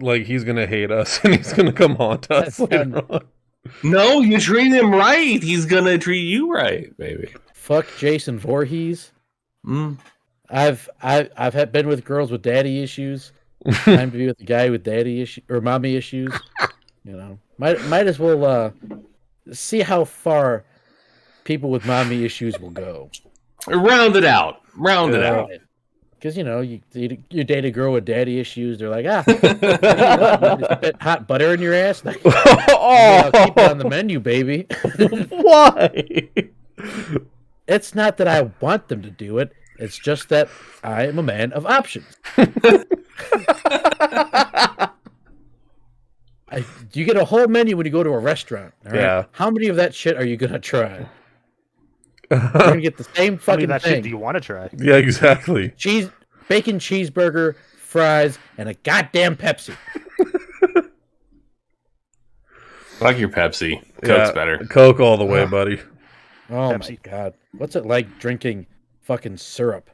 like he's gonna hate us and he's gonna come haunt us later on. No, you treat him right. He's gonna treat you right, baby. Fuck Jason Voorhees. Mm. I've been with girls with daddy issues. Time to be with the guy with daddy issues or mommy issues. You know, might as well see how far people with mommy issues will go. Round it out. Round it out. Because you date a girl with daddy issues. They're like, you spit hot butter in your ass. I'll keep it on the menu, baby. Why? It's not that I want them to do it. It's just that I am a man of options. You get a whole menu when you go to a restaurant. All right? Yeah. How many of that shit are you gonna try? You're gonna get the same fucking that thing. shit do you want to try? Yeah, exactly. Bacon cheeseburger, fries, and a goddamn Pepsi. Fuck your Pepsi. Coke's better. Coke all the way, buddy. Oh Pepsi. my god. What's it like drinking fucking syrup?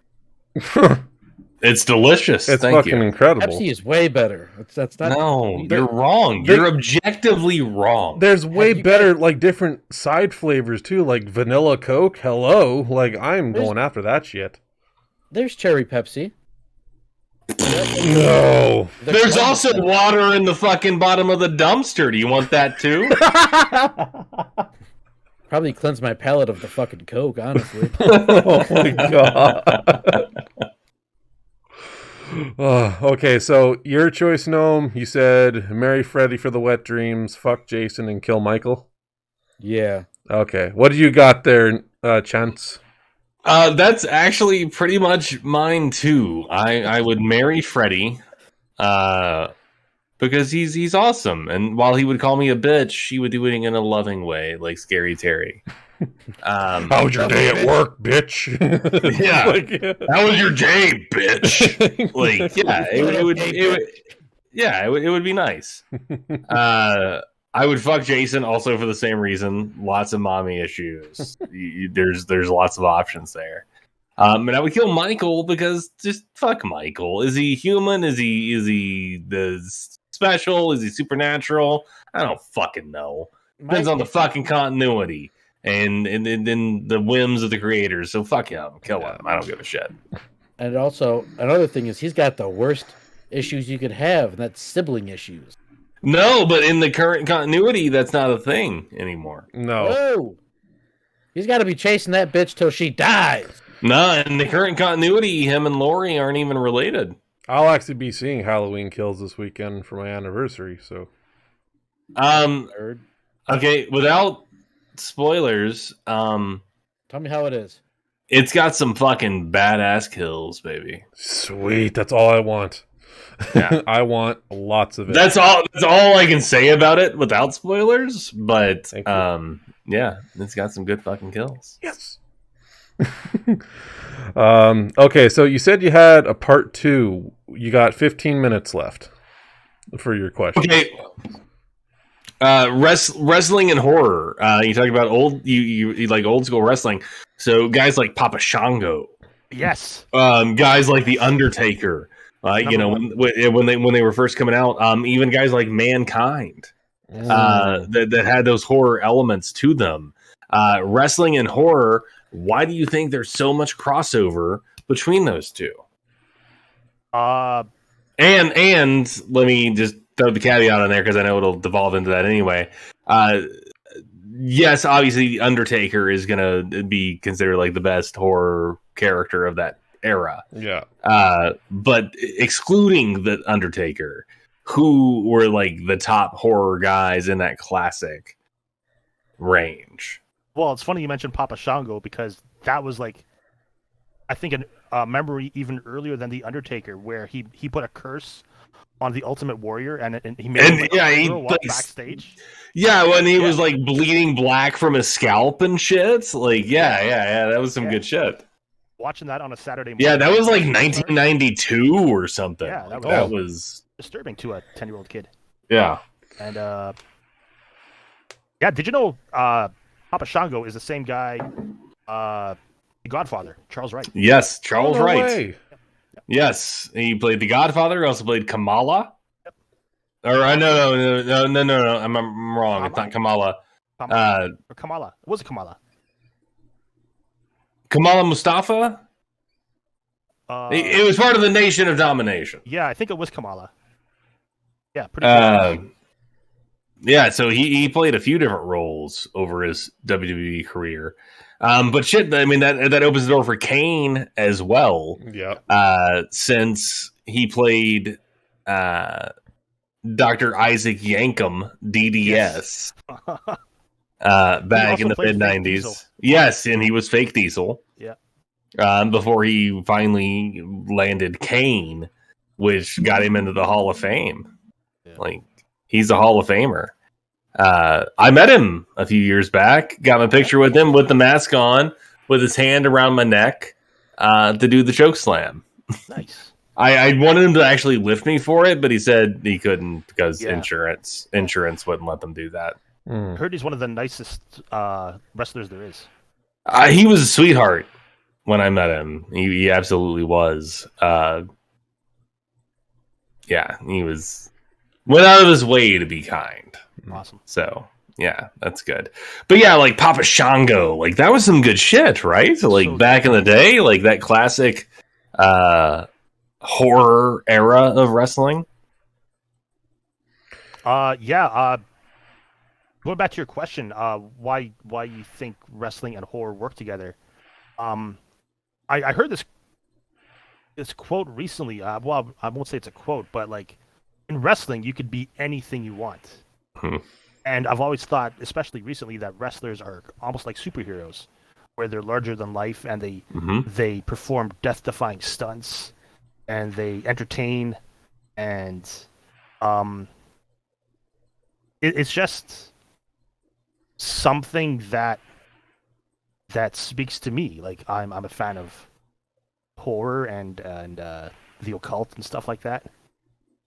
It's delicious. It's Thank fucking you. incredible. Pepsi is way better. That's not. No, you're wrong. You're objectively wrong. There's way you better, like, different side flavors, too, like vanilla Coke. Hello. Like, I'm going after that shit. There's cherry Pepsi. No. There's also water in the fucking bottom of the dumpster. Do you want that too? Probably cleanse my palate of the fucking Coke, honestly. Oh my god. Okay, so your choice, Gnome. You said marry Freddy for the wet dreams, fuck Jason, and kill Michael. Yeah. Okay, what do you got there, Chance? That's actually pretty much mine too. I would marry Freddy, because he's awesome, and while he would call me a bitch, he would do it in a loving way, like Scary Terry. How was your day at work, bitch? Yeah, Like, how was your day, bitch? Like, yeah, it would be nice. I would fuck Jason also for the same reason. Lots of mommy issues. There's lots of options there. And I would kill Michael because just fuck Michael. Is he human? Is he the special? Is he supernatural? I don't fucking know. Depends on the fucking continuity and the whims of the creators. So fuck him. Kill him. I don't give a shit. And also, another thing is he's got the worst issues you could have, and that's sibling issues. No, but in the current continuity, that's not a thing anymore. no. Whoa! He's got to be chasing that bitch till she dies. No, in the current continuity, him and Lori aren't even related. I'll actually be seeing Halloween Kills this weekend for my anniversary, so. Nerd. Okay, without spoilers, Tell me how it is. it's got some fucking badass kills, baby. Sweet, that's all I want. Yeah. I want lots of it. That's all I can say about it without spoilers, but Thank you. yeah, it's got some good fucking kills. Yes. Okay, so you said you had a part 2. You got 15 minutes left for your question. Okay. Wrestling and horror. You talk about you like old school wrestling. So guys like Papa Shango. Yes. Guys like The Undertaker. You know, when they were first coming out, even guys like Mankind, that had those horror elements to them. Wrestling and horror. Why do you think there's so much crossover between those two? And let me just throw the caveat on there because I know it'll devolve into that anyway. Yes, obviously, The Undertaker is gonna be considered like the best horror character of that era. Yeah. But excluding The Undertaker, who were like the top horror guys in that classic range? Well, it's funny you mentioned Papa Shango because that was like, I think a memory even earlier than The Undertaker, where he put a curse on the Ultimate Warrior and he made him, he walk backstage. Yeah, when he was like bleeding black from his scalp and shit. Like, yeah, that was some good shit. Watching that on a Saturday morning. Yeah, that was like 1992 or something. Yeah, that was disturbing to a 10-year-old kid. Yeah. And yeah, did you know Papa Shango is the same guy, The Godfather, Charles Wright? Yes, Charles No Wright. way. Yes, he played The Godfather. He also played Kamala. Or no. I'm wrong. It's not Kamala. Or Kamala. It was Kamala. Kamala Mustafa. It was part of the Nation of Domination. Yeah, I think it was Kamala. Yeah, pretty good. Yeah, so he played a few different roles over his WWE career. But shit, I mean that opens the door for Kane as well. Yeah. Since he played Dr. Isaac Yankem, DDS, back in the mid-90s. Yes, and he was Fake Diesel. Yeah. Before he finally landed Kane, which got him into the Hall of Fame. Yeah. Like, he's a Hall of Famer. I met him a few years back, got my picture with him with the mask on, with his hand around my neck to do the choke slam. Nice. I wanted him to actually lift me for it, but he said he couldn't because insurance wouldn't let them do that. I heard he's one of the nicest wrestlers there is. He was a sweetheart when I met him. He absolutely was. Yeah, he went out of his way to be kind. Awesome. So yeah, that's good. But yeah, like Papa Shango, like that was some good shit, right? So, like back in the day, like that classic horror era of wrestling. Yeah. Going back to your question, why you think wrestling and horror work together? I heard this quote recently. Well, I won't say it's a quote, but like in wrestling, you could be anything you want. And I've always thought, especially recently, that wrestlers are almost like superheroes, where they're larger than life and they perform death-defying stunts and they entertain, and it's just something that speaks to me. Like I'm a fan of horror and the occult and stuff like that.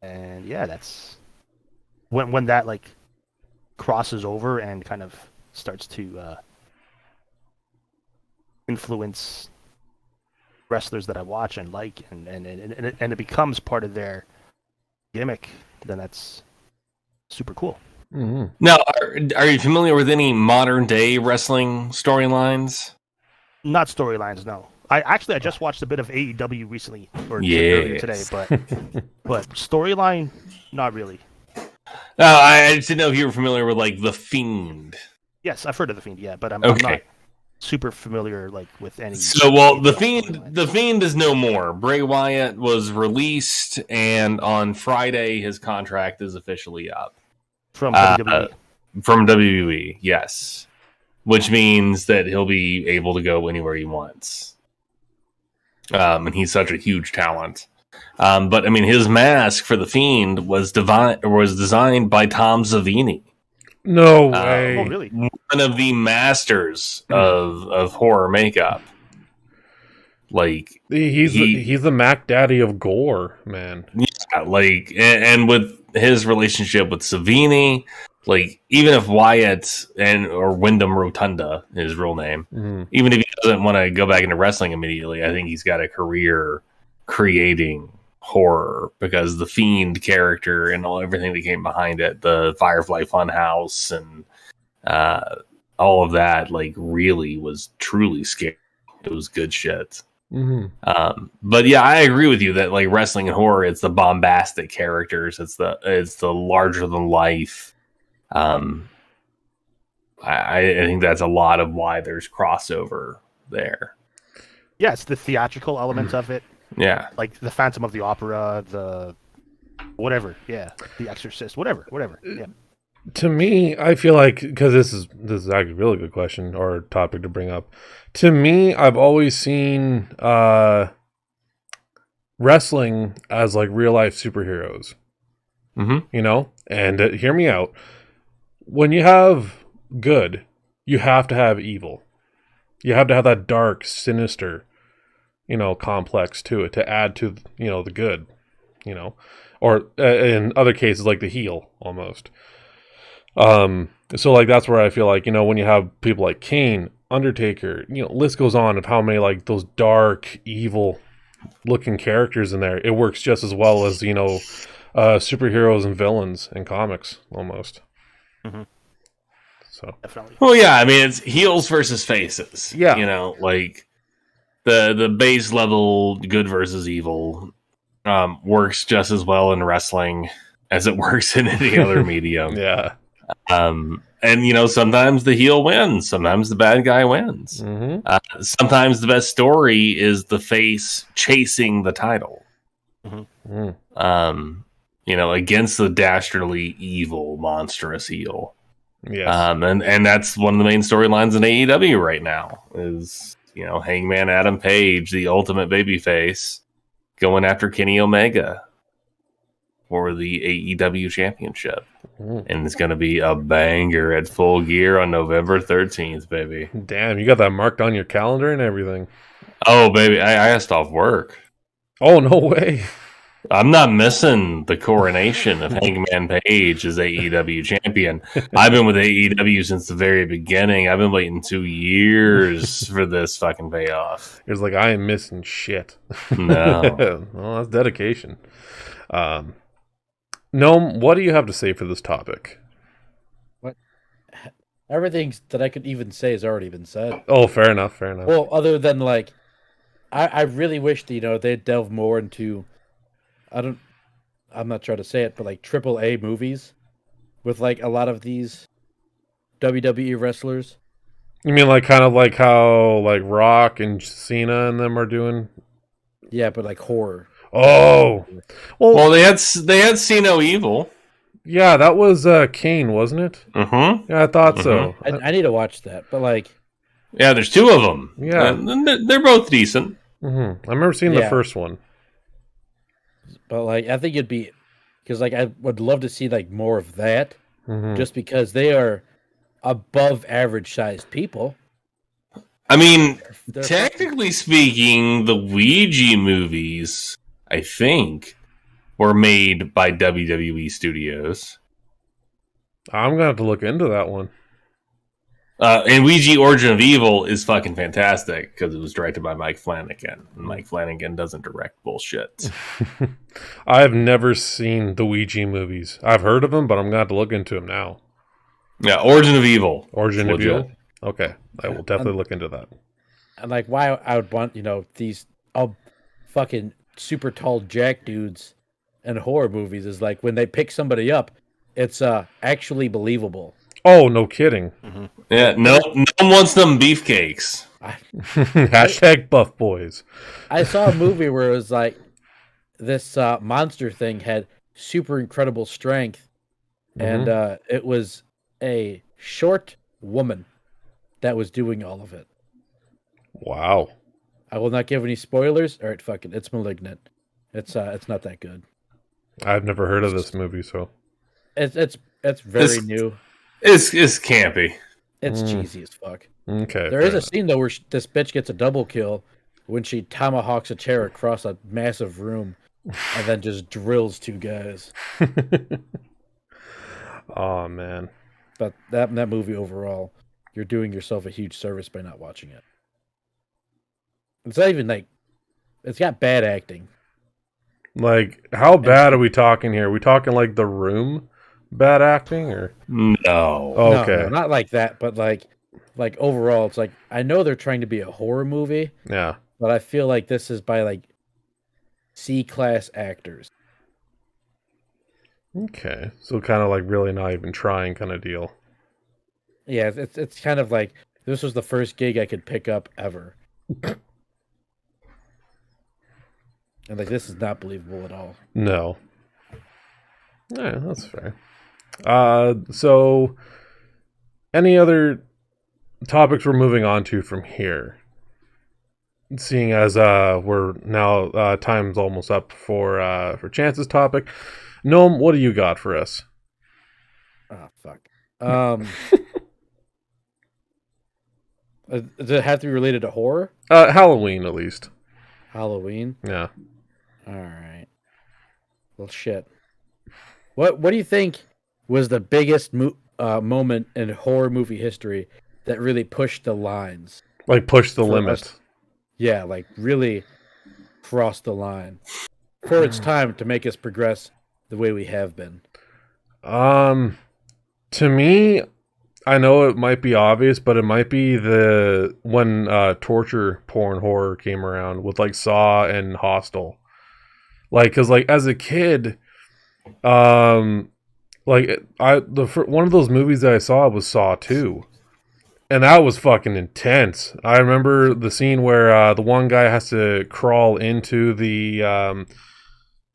And yeah, that's when that like crosses over and kind of starts to influence wrestlers that I watch and like, and it becomes part of their gimmick, then that's super cool. Mm-hmm. Now, are you familiar with any modern day wrestling storylines? Not storylines, no. I just watched a bit of AEW recently, or earlier today, but storyline, not really. No, I just didn't know if you were familiar with like The Fiend. Yes, I've heard of The Fiend, yeah, but I'm not super familiar like with any. So, well, The Fiend is no more. Bray Wyatt was released, and on Friday his contract is officially up. From WWE. From WWE, yes. Which means that he'll be able to go anywhere he wants. And he's such a huge talent. But I mean, his mask for The Fiend was designed by Tom Savini. No way. Oh, really? One of the masters of horror makeup. Like he's the Mac Daddy of gore, man. Yeah, like and with his relationship with Savini, like even if Wyatt or Wyndham Rotunda, his real name, even if he doesn't want to go back into wrestling immediately, I think he's got a career creating horror because the Fiend character and everything that came behind it, the Firefly Funhouse and all of that, like really was truly scary. It was good shit. But yeah, I agree with you that like wrestling and horror, it's the bombastic characters, it's the larger than life. I think that's a lot of why there's crossover there. Yeah, it's the theatrical element of it. Yeah, like the Phantom of the Opera, the whatever. Yeah, The Exorcist, whatever. Yeah. To me, I feel like, because this is actually a really good question or topic to bring up. To me, I've always seen wrestling as like real life superheroes. You know, and hear me out. When you have good, you have to have evil. You have to have that dark, sinister, complex to it to add to, the good, or in other cases like the heel almost. So like that's where I feel like, when you have people like Kane, Undertaker, list goes on of how many like those dark, evil looking characters in there. It works just as well as, superheroes and villains in comics, almost. Mm-hmm. So Definitely. Well, yeah, I mean, it's heels versus faces. Yeah. You know, like the base level good versus evil works just as well in wrestling as it works in any other medium. Yeah. And, you know, sometimes the heel wins. Sometimes the bad guy wins. Mm-hmm. Sometimes the best story is the face chasing the title. Mm. You know, against the dastardly evil, monstrous heel. Yes. And that's one of the main storylines in AEW right now is, you know, Hangman Adam Page, the ultimate babyface, going after Kenny Omega for the AEW championship. And it's going to be a banger at Full Gear on November 13th, baby. Damn, you got that marked on your calendar and everything. Oh, baby, I asked off work. Oh, no way. I'm not missing the coronation of Hangman Page as AEW champion. I've been with AEW since the very beginning. I've been waiting 2 years for this fucking payoff. It was like, I ain't missing shit. No. Well, that's dedication. Gnome, what do you have to say for this topic? Everything that I could even say has already been said. Oh, fair enough. Well, other than like, I really wish that, you know, they'd delve more into, I'm not trying to say it, but like AAA movies with like a lot of these WWE wrestlers. You mean like kind of like how like Rock and Cena and them are doing? Yeah, but like horror. Oh, well, they had See No Evil. Yeah, that was Kane, wasn't it? Mm-hmm. Yeah, I thought so. I need to watch that, but like, yeah, there's 2 of them. Yeah, and they're both decent. Mm-hmm. I remember seeing the first one, but like, I think it'd be because like I would love to see like more of that, just because they are above average sized people. I mean, They're technically speaking, the Ouija movies, I think, were made by WWE Studios. I'm gonna have to look into that one. And Ouija Origin of Evil is fucking fantastic because it was directed by Mike Flanagan. And Mike Flanagan doesn't direct bullshit. I have never seen the Ouija movies. I've heard of them, but I'm gonna have to look into them now. Yeah, Origin of Evil. Origin of Evil? Okay, I will definitely look into that. And like, why I would want, you know, these fucking super tall jack dudes in horror movies is like when they pick somebody up, it's actually believable. Oh, no kidding. Mm-hmm. Yeah, no one wants them beefcakes. Hashtag buff boys. I saw a movie where it was like this monster thing had super incredible strength, and it was a short woman that was doing all of it. Wow. I will not give any spoilers. All right, fuck it. It's Malignant. It's not that good. I've never heard of this movie, so it's very new. It's campy. It's cheesy as fuck. Okay. There is a scene though where this bitch gets a double kill when she tomahawks a chair across a massive room and then just drills 2 guys. Oh man. But that movie overall, you're doing yourself a huge service by not watching it. It's not even like it's got bad acting. Like, how bad are we talking here? Are we talking like The Room bad acting or no? Oh, okay, no, not like that, but like overall, it's like I know they're trying to be a horror movie, yeah, but I feel like this is by like C-class actors. Okay, so kind of like really not even trying kind of deal. Yeah, it's kind of like this was the first gig I could pick up ever. And like this is not believable at all. No. Yeah, that's fair. So any other topics we're moving on to from here? Seeing as we're now time's almost up for Chance's topic. Noam, what do you got for us? Oh fuck. Does it have to be related to horror? Halloween at least. Halloween? Yeah. All right. Well, shit. What do you think was the biggest moment in horror movie history that really pushed the lines? Like push the limits. Yeah, like really crossed the line for its time to make us progress the way we have been? To me, I know it might be obvious, but it might be when torture porn horror came around with like Saw and Hostel. Like, cause like as a kid, one of those movies that I saw was Saw 2. And that was fucking intense. I remember the scene where the one guy has to crawl into the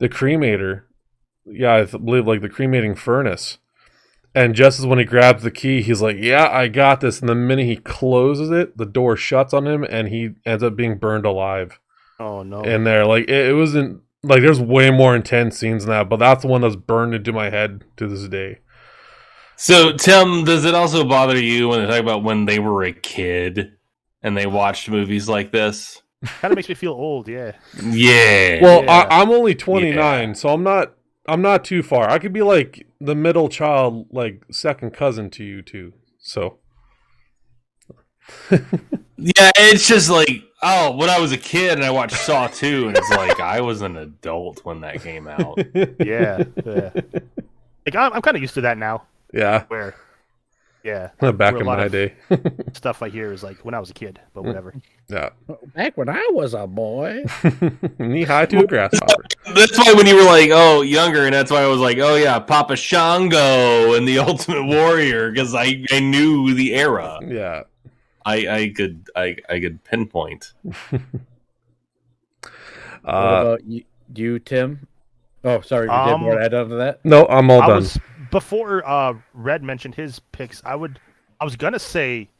cremator. Yeah, I believe like the cremating furnace. And just as when he grabs the key, he's like, "Yeah, I got this." And the minute he closes it, the door shuts on him, and he ends up being burned alive. Oh no! In there, like it wasn't like there's way more intense scenes than that, but that's the one that's burned into my head to this day. So, Tim, does it also bother you when they talk about when they were a kid and they watched movies like this? Kind of makes me feel old, yeah. Yeah. Well, Yeah. I'm only 29, so I'm not too far. I could be like the middle child, like second cousin to you two. So, yeah, it's just like, oh, when I was a kid and I watched Saw 2, and it's like I was an adult when that came out. Yeah. Like I'm kind of used to that now. Yeah. Where, yeah. Back where a in lot my of day. stuff I hear is like when I was a kid, but whatever. Yeah. Back when I was a boy. Knee high to a grasshopper. That's why when you were like, oh, younger, and that's why I was like, oh yeah, Papa Shango and the Ultimate Warrior, because I knew the era. Yeah. I could pinpoint. What about you, Tim? Oh, sorry, you did more to add on to that? No, I'm all done. Before Red mentioned his picks, I was gonna say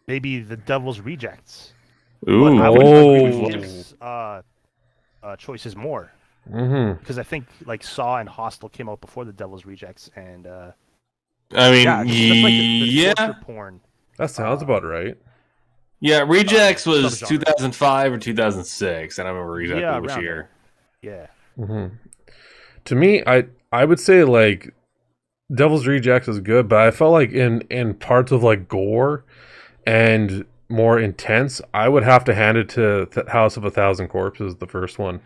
maybe the Devil's Rejects. Ooh. I would agree with his choices more. Mm-hmm. Because I think like Saw and Hostel came out before the Devil's Rejects, and I mean, yeah, just like the torture porn. That sounds about right. Yeah, Rejects was subgenre. 2005 or 2006. I don't remember exactly Yeah, which around year. there. Yeah. Mm-hmm. To me, I would say like Devil's Rejects is good, but I felt like in parts of like gore and more intense, I would have to hand it to House of a Thousand Corpses, the first one.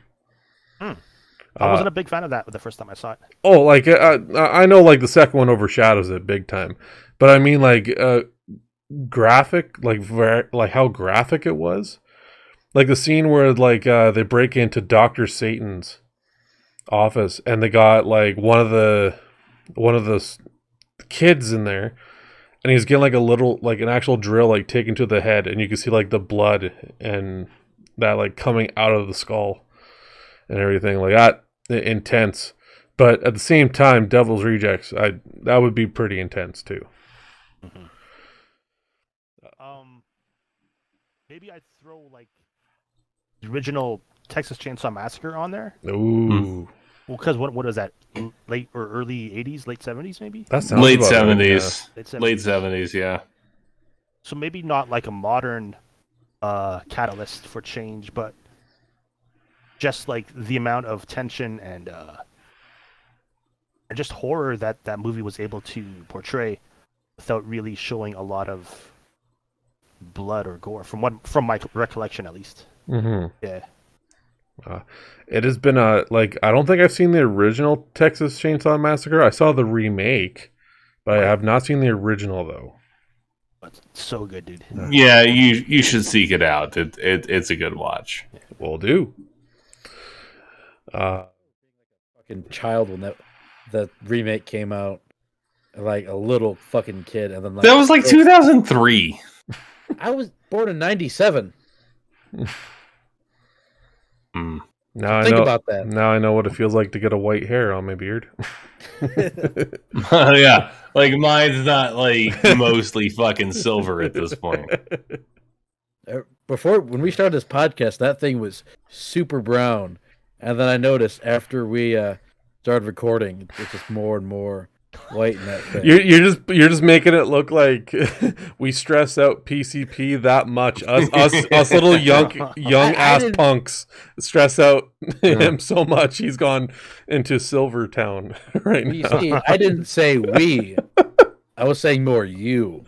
I wasn't a big fan of that the first time I saw it. Oh, like I know, like the second one overshadows it big time, but I mean like graphic, like how graphic it was, like the scene where like they break into Dr. Satan's office and they got like one of the kids in there, and he's getting like a little like an actual drill like taken to the head, and you can see like the blood and that like coming out of the skull and everything like that. Intense, but at the same time, Devil's Rejects, that would be pretty intense too. Mm-hmm. Maybe I'd throw like the original Texas Chainsaw Massacre on there. Ooh, well, because what is that? Late or early '80s, late '70s, maybe. That sounds Late about right, 70s. yeah. Late 70s, yeah. So maybe not like a modern catalyst for change, but just like the amount of tension and just horror that movie was able to portray without really showing a lot of blood or gore, from my recollection at least. Mm-hmm. Yeah. It has been like I don't think I've seen the original Texas Chainsaw Massacre. I saw the remake, but I have not seen the original though. It's so good, dude. Yeah, you should seek it out. It's a good watch. Will do. Fucking child when that remake came out, like a little fucking kid, and then like, That was like 2003. I was born in '97. Now I Think know about that. Now I know what it feels like to get a white hair on my beard. Yeah, like mine's not like mostly fucking silver at this point. Before, when we started this podcast, that thing was super brown, and then I noticed after we started recording, it's just more and more white in that thing. You're just making it look like we stress out PCP that much. Us little young ass punks stress out him so much. He's gone into Silver Town right You now. see, I didn't say we. I was saying more you.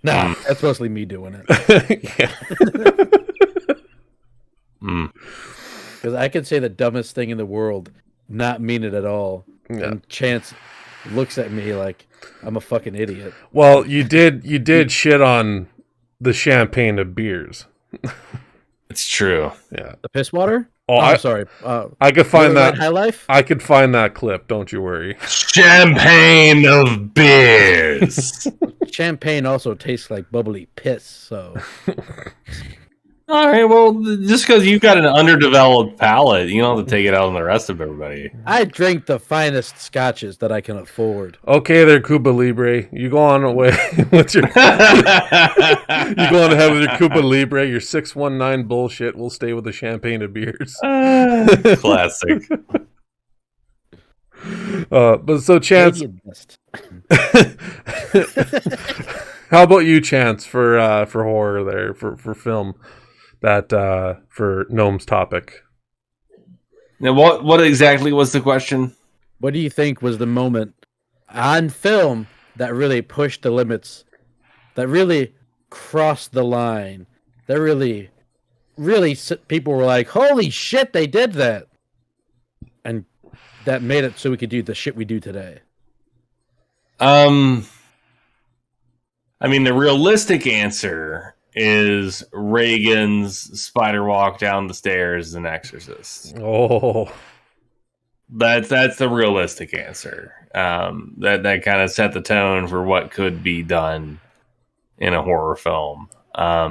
Nah, that's mostly me doing it. Yeah. Because I could say the dumbest thing in the world, not mean it at all, Yeah. And Chance looks at me like I'm a fucking idiot. Well, you did shit on the champagne of beers. It's true. Yeah. The piss water? Oh, I'm sorry. I could find Miller Lite that. High Life? I could find that clip. Don't you worry. Champagne of beers. Champagne also tastes like bubbly piss, so All right, well, just because you've got an underdeveloped palate, you don't have to take it out on the rest of everybody. I drink the finest scotches that I can afford. Okay, there, Cuba Libre. You go on away with your. You go on ahead with your Cuba Libre. Your 619 bullshit. We'll stay with the champagne of beers. Classic. But so Chance, Canadian best. how about you, Chance, for horror there for film that for Gnome's topic? Now, what exactly was the question? What do you think was the moment on film that really pushed the limits, that really crossed the line, that really people were like, "Holy shit, they did that," and that made it so we could do the shit we do today? I mean, the realistic answer is Reagan's spider walk down the stairs in Exorcist. Oh, That's the realistic answer. That kind of set the tone for what could be done in a horror film. I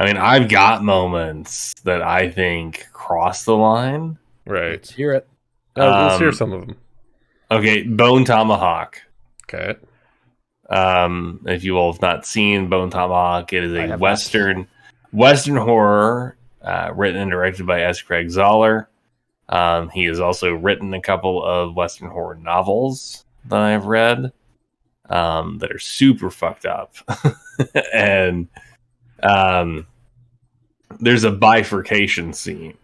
mean, I've got moments that I think cross the line. right. Let's hear it. Let's hear some of them. Okay, Bone Tomahawk. Okay. If you all have not seen Bone Tomahawk, it is I a have western horror written and directed by S. Craig Zoller. He has also written a couple of western horror novels that I've read that are super fucked up. And there's a bifurcation scene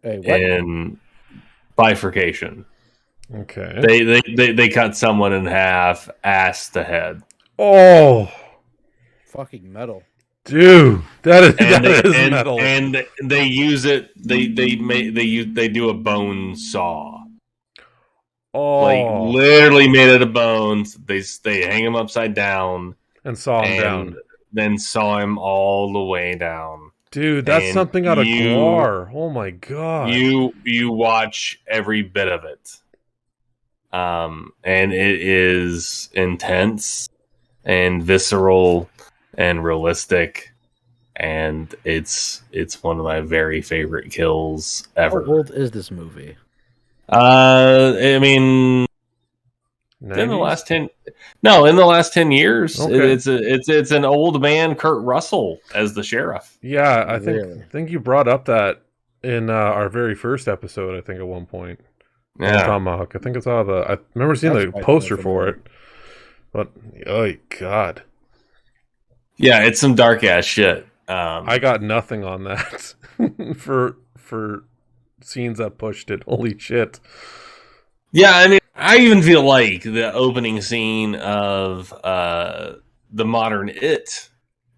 Hey, what? in Bifurcation. Okay. They cut someone in half, ass to head. Oh, Fucking metal. dude, that is And metal. and they use it. They do a bone saw. Oh, Like literally made out of bones. They hang him upside down and saw him and down. then saw him all the way down. Dude, that's and something out of Guar. Oh my god. You watch every bit of it. And it is intense and visceral and realistic, and it's one of my very favorite kills ever. How old is this movie? I mean, in the 90s? last 10 years. Okay. It's an old man, Kurt Russell, as the sheriff. Yeah, I Really? think you brought up that in our very first episode, I think at one point. Yeah. Tomahawk. I think it's out of the. I remember seeing That's the quite poster familiar. for it. But oh god, Yeah, it's some dark ass shit. I got nothing on that for scenes that pushed it. Holy shit! Yeah, I mean, I even feel like the opening scene of the modern It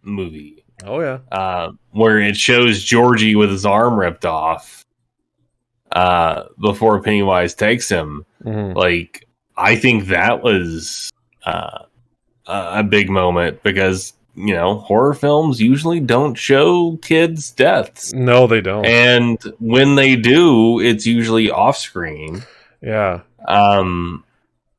movie, Oh yeah, where it shows Georgie with his arm ripped off before Pennywise takes him. Mhm. Like, I think that was a big moment because, you know, horror films usually don't show kids' deaths. No, they don't. And when they do, it's usually off screen. Yeah,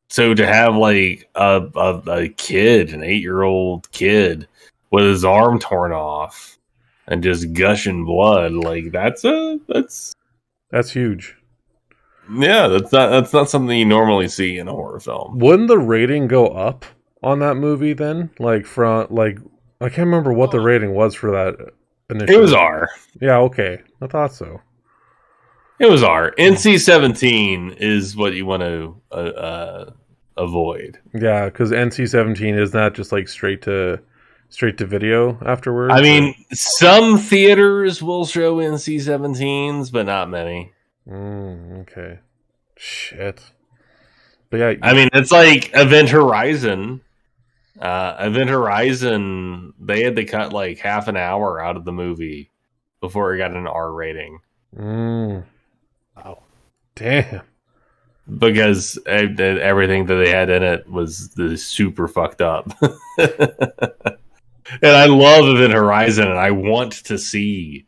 So to have like a kid, an 8-year-old kid, with his arm torn off and just gushing blood, like that's huge. yeah, that's not something you normally see in a horror film. Wouldn't the rating go up on that movie then? Like I can't remember what the rating was for that initially. It was R. Yeah, okay, I thought so. It was R. NC-17 is what you want to avoid. Yeah, because NC-17 is not just like straight to video afterwards. I mean, some theaters will show NC-17s, but not many. Okay. Shit. But yeah, I mean, it's like Event Horizon. Event Horizon, they had to cut like half an hour out of the movie before it got an R rating. Wow. Wow. Damn. because everything that they had in it was super fucked up. And I love Event Horizon, and I want to see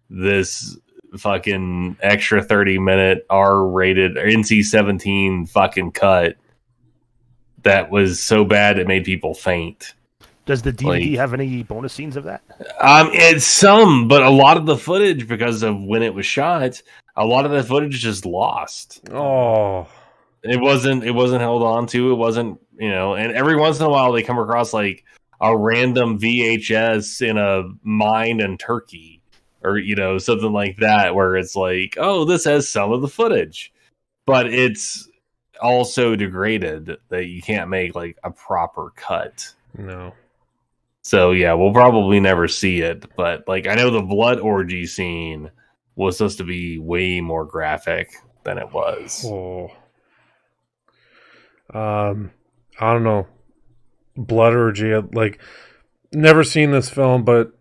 this fucking extra 30-minute R-rated NC-17 fucking cut that was so bad it made people faint. Does the DVD have any bonus scenes of that? It's some, but a lot of the footage, because of when it was shot, a lot of the footage just lost. Oh, it wasn't held on to. It wasn't, and every once in a while they come across like a random VHS in a mine in Turkey, or something like that, where it's like, oh, this has some of the footage, but it's also degraded that you can't make like a proper cut. No. So yeah, we'll probably never see it, but like I know the blood orgy scene was supposed to be way more graphic than it was. Oh. I don't know. Blood orgy, like, never seen this film, but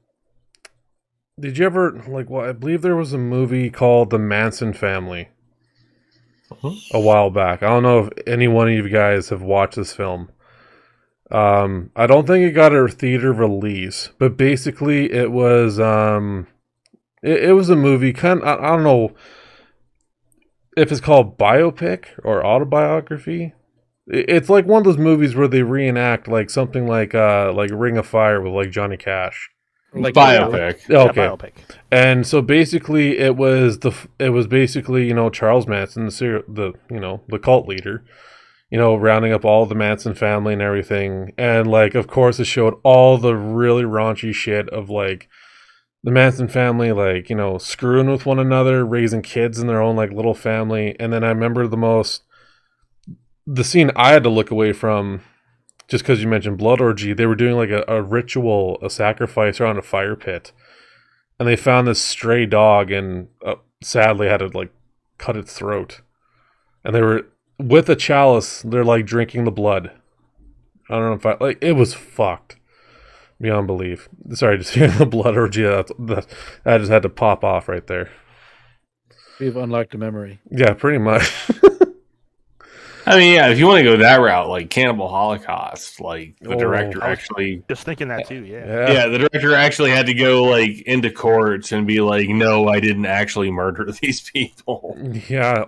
did you ever, like, I believe there was a movie called The Manson Family a while back. I don't know if any one of you guys have watched this film. I don't think it got a theater release, but basically it was, it was a movie, I don't know if it's called biopic or autobiography. It's like one of those movies where they reenact like something like Ring of Fire with like Johnny Cash. Like biopic. Okay. Yeah, biopic. And so basically it was basically, Charles Manson, the cult leader, rounding up all the Manson family and everything. And like, of course, it showed all the really raunchy shit of like the Manson family, like, screwing with one another, raising kids in their own like little family. And then I remember the scene I had to look away from, just because you mentioned blood orgy, they were doing like a ritual, a sacrifice around a fire pit. And they found this stray dog and sadly had to like cut its throat. And they were, with a chalice, they're like drinking the blood. I don't know if it was fucked. Beyond belief. Sorry, just hearing the blood orgy, I just had to pop off right there. We've unlocked a memory. Yeah, pretty much. I mean, yeah, if you want to go that route, like Cannibal Holocaust, like the director actually... Just thinking that too, yeah. Yeah, the director actually had to go like into court and be like, no, I didn't actually murder these people. Yeah,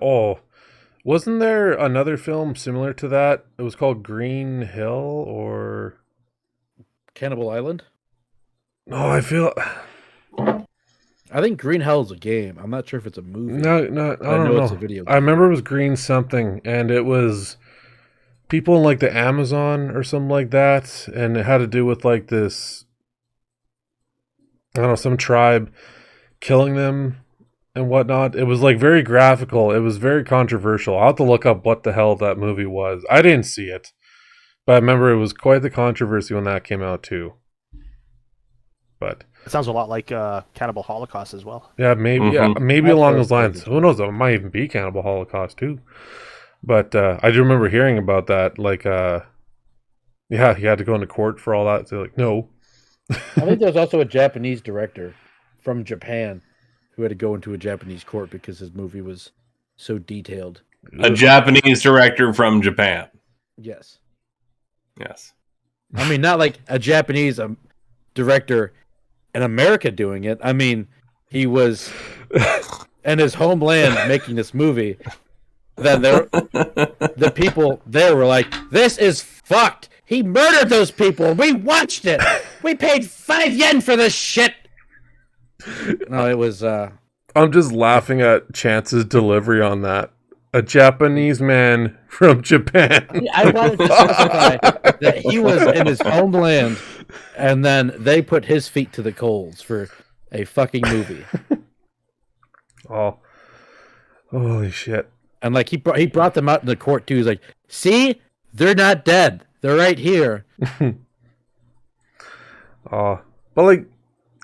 wasn't there another film similar to that? It was called Green Hill or... Cannibal Island? No, I think Green Hell is a game. I'm not sure if it's a movie. No, I don't know. It's a video game. I remember it was Green something, and it was people in like the Amazon or something like that, and it had to do with like this, I don't know, some tribe killing them and whatnot. It was like very graphical. It was very controversial. I'll have to look up what the hell that movie was. I didn't see it, but I remember it was quite the controversy when that came out too. But it sounds a lot like Cannibal Holocaust as well. Yeah, maybe. Mm-hmm. Yeah, maybe along those lines. Who knows? It might even be Cannibal Holocaust too. But I do remember hearing about that. Like, yeah, he had to go into court for all that. So like, no. I think there's also a Japanese director from Japan who had to go into a Japanese court because his movie was so detailed. A Japanese director from Japan. Yes. Yes. I mean, not like a Japanese director in America doing it. I mean, he was in his homeland making this movie. Then the people there were like, "This is fucked. He murdered those people. We watched it. We paid 5 yen for this shit." No, it was. I'm just laughing at Chance's delivery on that. A Japanese man from Japan. I wanted to specify that he was in his homeland, and then they put his feet to the coals for a fucking movie. Oh, holy shit! And like he brought them out in the court too. He's like, "See, they're not dead. They're right here." But like,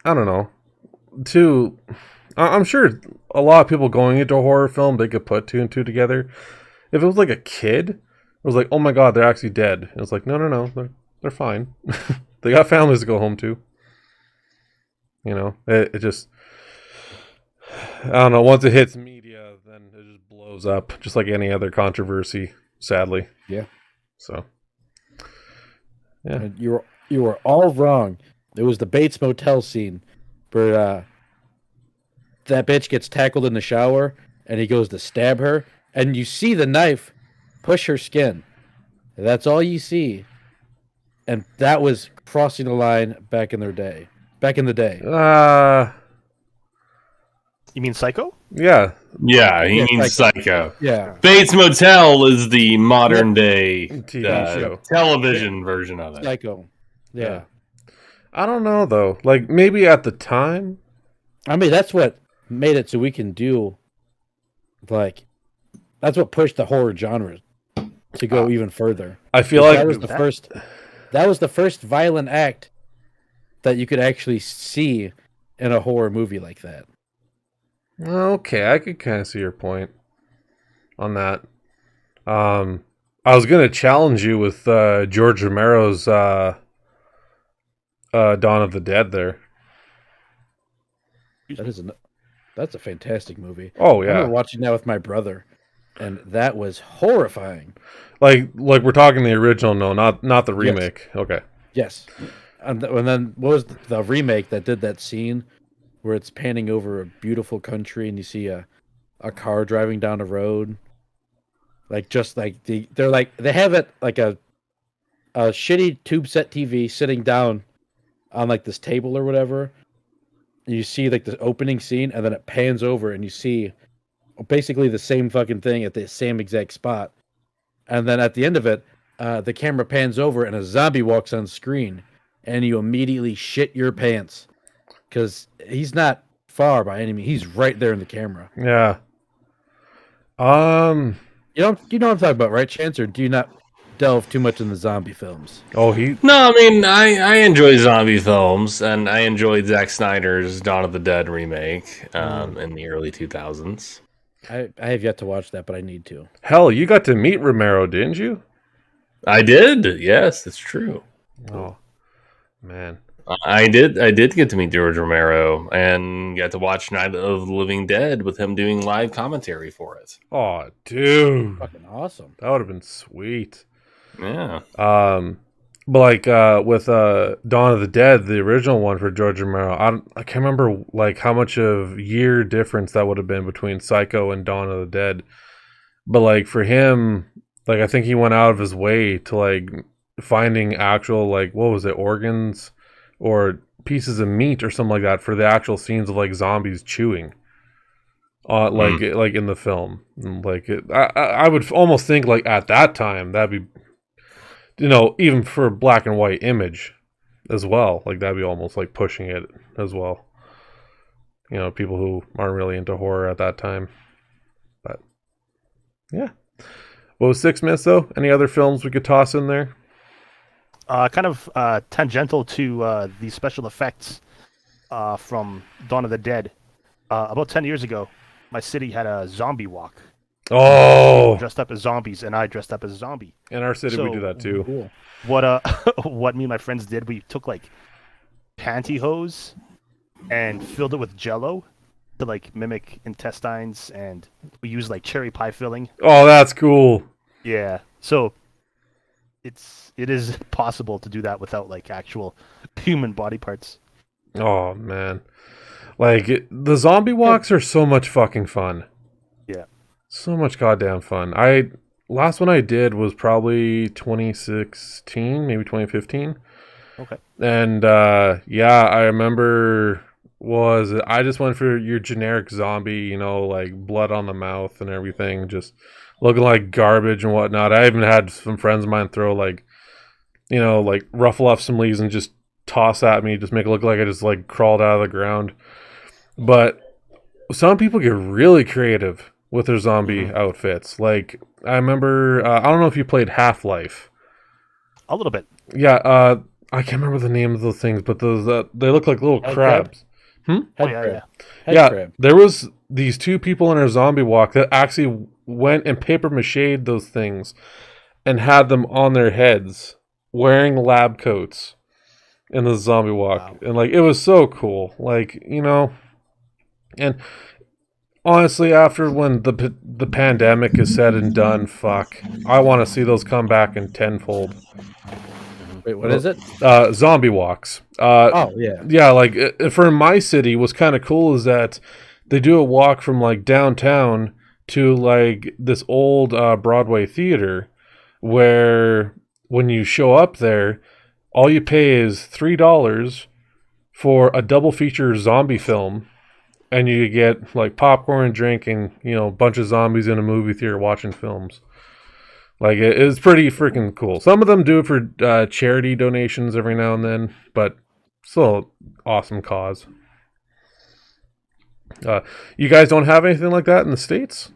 I don't know. I'm sure a lot of people going into a horror film, they could put 2 and 2 together. If it was like a kid, it was like, oh my god, they're actually dead. And it's like, no, they're fine. They got families to go home to. It just, I don't know. Once it hits media, then it just blows blows up, just like any other controversy, sadly. Yeah. So, yeah. And you were all wrong. It was the Bates Motel scene where that bitch gets tackled in the shower, and he goes to stab her, and you see the knife push her skin. That's all you see. And that was crossing the line back in the day. You mean Psycho? Yeah. Yeah, he Yeah, means Psycho. Yeah. Bates Motel is the modern day TV show. television version of it. Psycho. Yeah. I don't know, though. Like, maybe at the time. I mean, that's what made it so we can do, like, that's what pushed the horror genre to go even further. I feel like that was the first violent act that you could actually see in a horror movie like that. Okay, I could kind of see your point on that. I was gonna challenge you with George Romero's Dawn of the Dead. There, That's a fantastic movie. Oh I yeah, remember watching that with my brother, and that was horrifying. like we're talking the original, no, not the remake. Yes. Okay, Yes, and then what was the remake that did that scene where it's panning over a beautiful country and you see a car driving down a road, like just like they have it like a shitty tube set TV sitting down on like this table or whatever. And you see like the opening scene, and then it pans over and you see basically the same fucking thing at the same exact spot. And then at the end of it, the camera pans over and a zombie walks on screen, and you immediately shit your pants because he's not far by any means. He's right there in the camera. yeah. You know what I'm talking about, right, Chance? Or do you not delve too much in the zombie films? No, I mean, I enjoy zombie films, and I enjoyed Zack Snyder's Dawn of the Dead remake in the early 2000s. I have yet to watch that, but I need to. hell, you got to meet Romero, didn't you? I did, yes, it's true. Oh, man. I did get to meet George Romero and got to watch Night of the Living Dead with him doing live commentary for it. Oh, dude, Fucking awesome. that would have been sweet. Yeah. But like with Dawn of the Dead, the original one for George Romero, I can't remember like how much of year difference that would have been between Psycho and Dawn of the Dead. But like for him, like I think he went out of his way to like finding actual like what was it, organs or pieces of meat or something like that for the actual scenes of like zombies chewing. Like in the film. Like I would almost think like at that time that'd be, you know, even for a black and white image as well, like that'd be almost like pushing it as well. You know, people who aren't really into horror at that time. But yeah. What was 6 minutes though? Any other films we could toss in there? Kind of tangential to the special effects from Dawn of the Dead. About 10 years ago, my city had a zombie walk. Oh, Dressed up as zombies, and I dressed up as a zombie. in our city we do that too. Cool. What me and my friends did, we took like pantyhose and filled it with Jello to like mimic intestines, and we used like cherry pie filling. Oh, that's cool. Yeah, so it is possible to do that without like actual human body parts. Oh man, like the zombie walks are so much fucking fun. Yeah. So much goddamn fun. Last one I did was probably 2016, maybe 2015. Okay. And yeah, I remember I just went for your generic zombie, you know, like blood on the mouth and everything, just looking like garbage and whatnot. I even had some friends of mine throw like, you know, like ruffle off some leaves and just toss at me, just make it look like I just like crawled out of the ground. But some people get really creative with their zombie outfits. Like I remember, I don't know if you played Half-Life. A little bit. Yeah, I can't remember the name of those things, but those they look like little crabs. Oh yeah. Head crab. There was these two people in a zombie walk that actually went and paper mache'd those things and had them on their heads wearing lab coats in the zombie walk. Wow. And like it was so cool. Like, you know, and Honestly, after when the pandemic is said and done, fuck, I want to see those come back in tenfold. Wait, what is it? Zombie walks. Oh yeah. Yeah, like for my city, what's kind of cool is that they do a walk from like downtown to like this old Broadway theater, where when you show up there, all you pay is $3 for a double feature zombie film, and you get like popcorn, drink, and a bunch of zombies in a movie theater watching films. Like it's pretty freaking cool. Some of them do it for charity donations every now and then, but still awesome cause. You guys don't have anything like that in the States?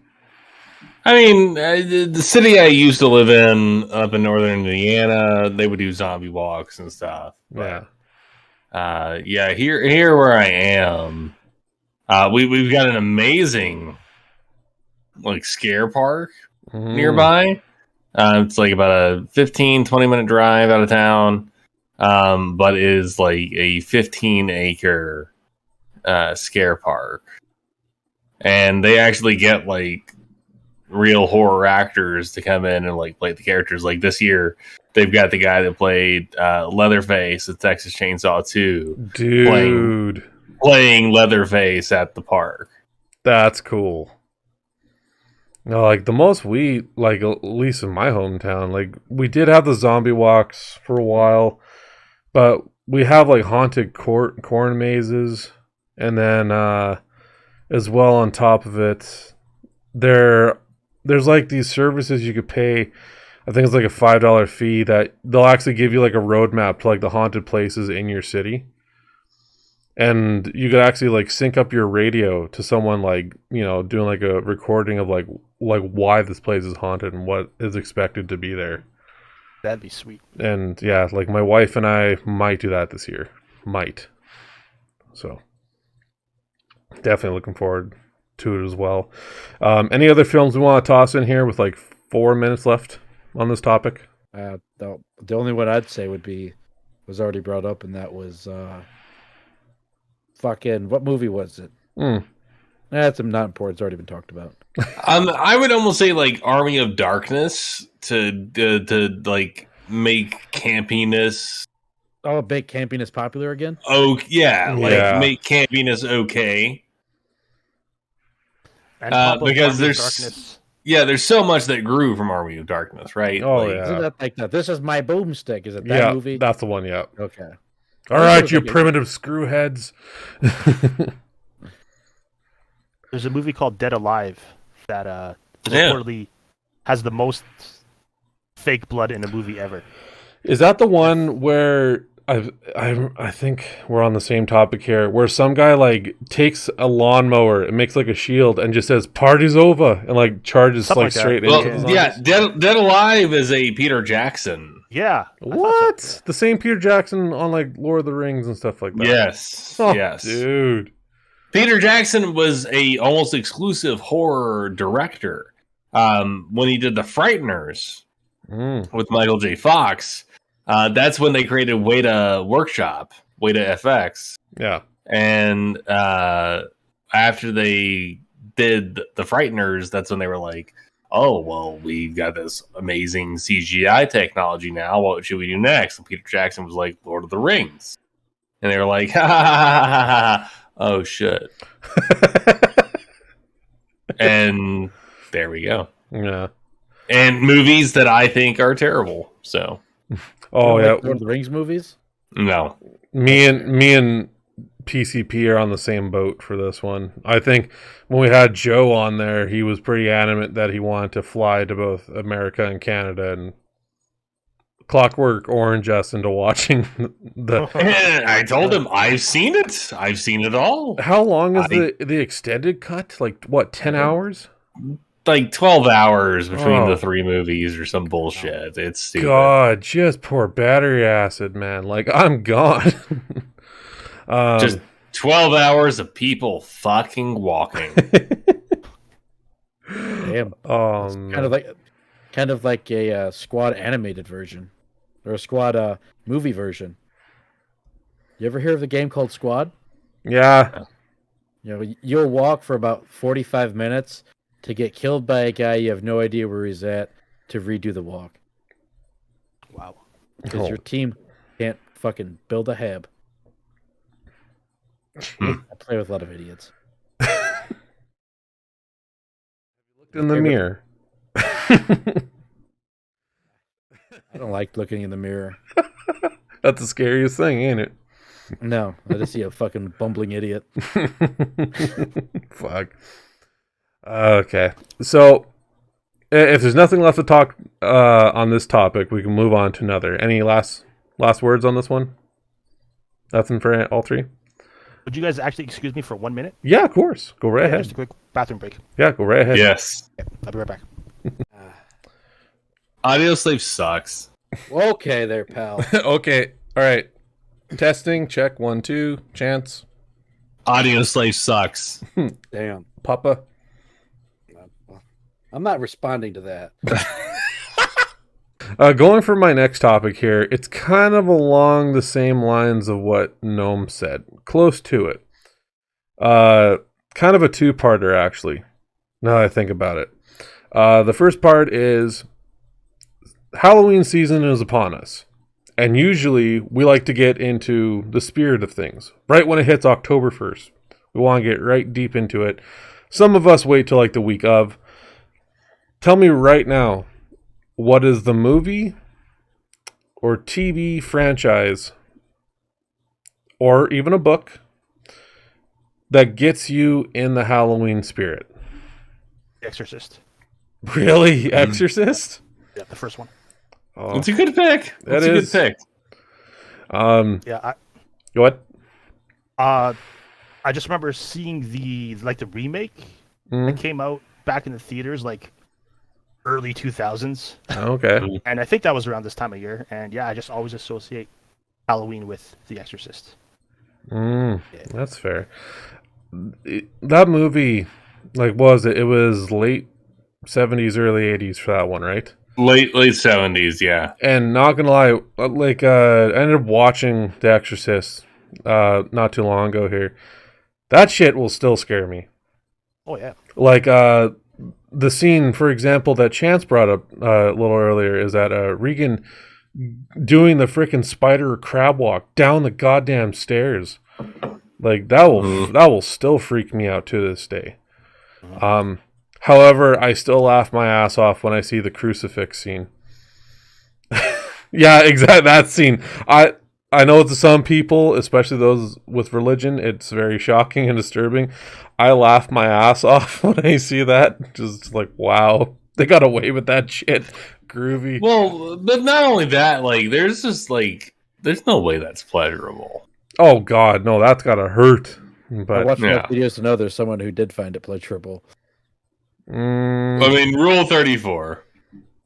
I mean, the city I used to live in up in northern Indiana, they would do zombie walks and stuff. Yeah. Yeah, here where I am, we've got an amazing like scare park nearby. It's like about a 15-20 minute drive out of town, but is like a 15-acre scare park, and they actually get like real horror actors to come in and like play the characters. Like this year, they've got the guy that played Leatherface at Texas Chainsaw 2, dude, playing Leatherface at the park. That's cool. No, like the most like at least in my hometown, like we did have the zombie walks for a while, but we have like haunted corn mazes, and then as well on top of it, there's like these services you could pay. I think it's like a $5 fee that they'll actually give you like a roadmap to like the haunted places in your city. And you could actually like sync up your radio to someone like, doing like a recording of like why this place is haunted and what is expected to be there. That'd be sweet. And yeah, like my wife and I might do that this year. Might. So definitely looking forward to it as well. Any other films we want to toss in here with like 4 minutes left on this topic? The only one I'd say was already brought up, and that was fucking, what movie was it? That's not important. It's already been talked about. I would almost say like Army of Darkness to like make campiness. Oh, make campiness popular again? Oh yeah, like make campiness okay. Because there's so much that grew from Army of Darkness, right? Oh like, yeah. Isn't that like that? This is my boomstick. Is it that movie? That's the one. Yeah. Okay. All right, you primitive screwheads. There's a movie called Dead Alive that reportedly has the most fake blood in a movie ever. Is that the one where I think we're on the same topic here, where some guy like takes a lawnmower and makes like a shield and just says "Party's over" and like charges Something like like straight well, into the yeah, Dead Alive is a Peter Jackson. Yeah. What? So. The same Peter Jackson on like Lord of the Rings and stuff like that. Yes. Oh, yes. Dude. Peter Jackson was a almost exclusive horror director. When he did The Frighteners with Michael J. Fox, that's when they created Weta Workshop, Weta FX. Yeah. And after they did The Frighteners, that's when they were like, oh, well, we've got this amazing CGI technology now. What should we do next? And Peter Jackson was like, Lord of the Rings. And they were like, ha ha ha ha ha. Oh, shit. And there we go. Yeah. And movies that I think are terrible. So. Oh, yeah. Lord of the Rings movies? No. Me and PCP are on the same boat for this one. I think when we had Joe on there, he was pretty adamant that he wanted to fly to both America and Canada and Clockwork Orange us into watching the. I told him I've seen it. I've seen it all. How long is the extended cut? Like what? 10 hours? Like 12 hours between the three movies or some bullshit. It's stupid. God, just pour battery acid, man. Like I'm gone. Just 12 hours of people fucking walking. Damn. It's kind of like a Squad animated version, or a Squad movie version. You ever hear of the game called Squad? Yeah. You know, you'll walk for about 45 minutes to get killed by a guy you have no idea where he's at to redo the walk. Wow. Because your team can't fucking build a hab. I play with a lot of idiots. Looked in the mirror. I don't like looking in the mirror. That's the scariest thing, ain't it? No, I just see a fucking bumbling idiot. Fuck. Okay. So, if there's nothing left to talk on this topic, we can move on to another. Any last words on this one? Nothing for all three? Would you guys actually excuse me for 1 minute? Yeah, of course. Go right ahead. Just a quick bathroom break. Yeah, go right ahead. Yes. Okay, I'll be right back. Audio slave sucks. Okay there, pal. Okay. All right. Testing. Check. 1, 2. Chance. Audio slave sucks. Damn. Papa. I'm not responding to that. Going for my next topic here, it's kind of along the same lines of what Gnome said. Close to it. Kind of a two-parter, actually, now that I think about it. The first part is Halloween season is upon us. And usually we like to get into the spirit of things. Right when it hits October 1st. We want to get right deep into it. Some of us wait till like the week of. Tell me right now, what is the movie or TV franchise or even a book that gets you in the Halloween spirit? The Exorcist. Really? Exorcist? Yeah, the first one. Oh, It's a good pick. That It's a is. good pick. Yeah, What? I just remember seeing the remake that came out back in the theaters like early 2000s, Okay. and I think that was around this time of year. And yeah, I just always associate Halloween with The Exorcist. That's fair. That movie, like, was it? It was late 70s, early 80s for that one, right? Late 70s, yeah. And not gonna lie, like, I ended up watching The Exorcist not too long ago here. That shit will still scare me. Oh yeah. Like, the scene, for example, that Chance brought up a little earlier is that Regan doing the freaking spider crab walk down the goddamn stairs. Like, that will still freak me out to this day. However, I still laugh my ass off when I see the crucifix scene. Yeah, exactly. That scene. I know to some people, especially those with religion, it's very shocking and disturbing. I laugh my ass off when I see that. Just like, wow, they got away with that shit. Groovy. Well, but not only that, like, there's no way that's pleasurable. Oh God, no, that's gotta hurt. I But watched yeah. enough videos to know there's someone who did find it pleasurable. I mean, Rule 34.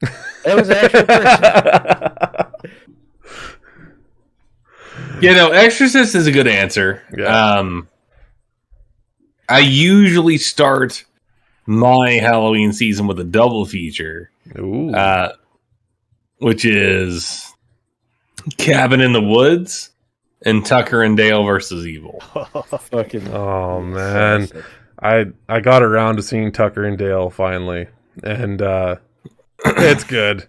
It was an actual person. Yeah, no, Exorcist is a good answer. Yeah. I usually start my Halloween season with a double feature, Ooh. which is Cabin in the Woods and Tucker and Dale versus Evil. Fucking. Oh man, I got around to seeing Tucker and Dale finally, and it's good.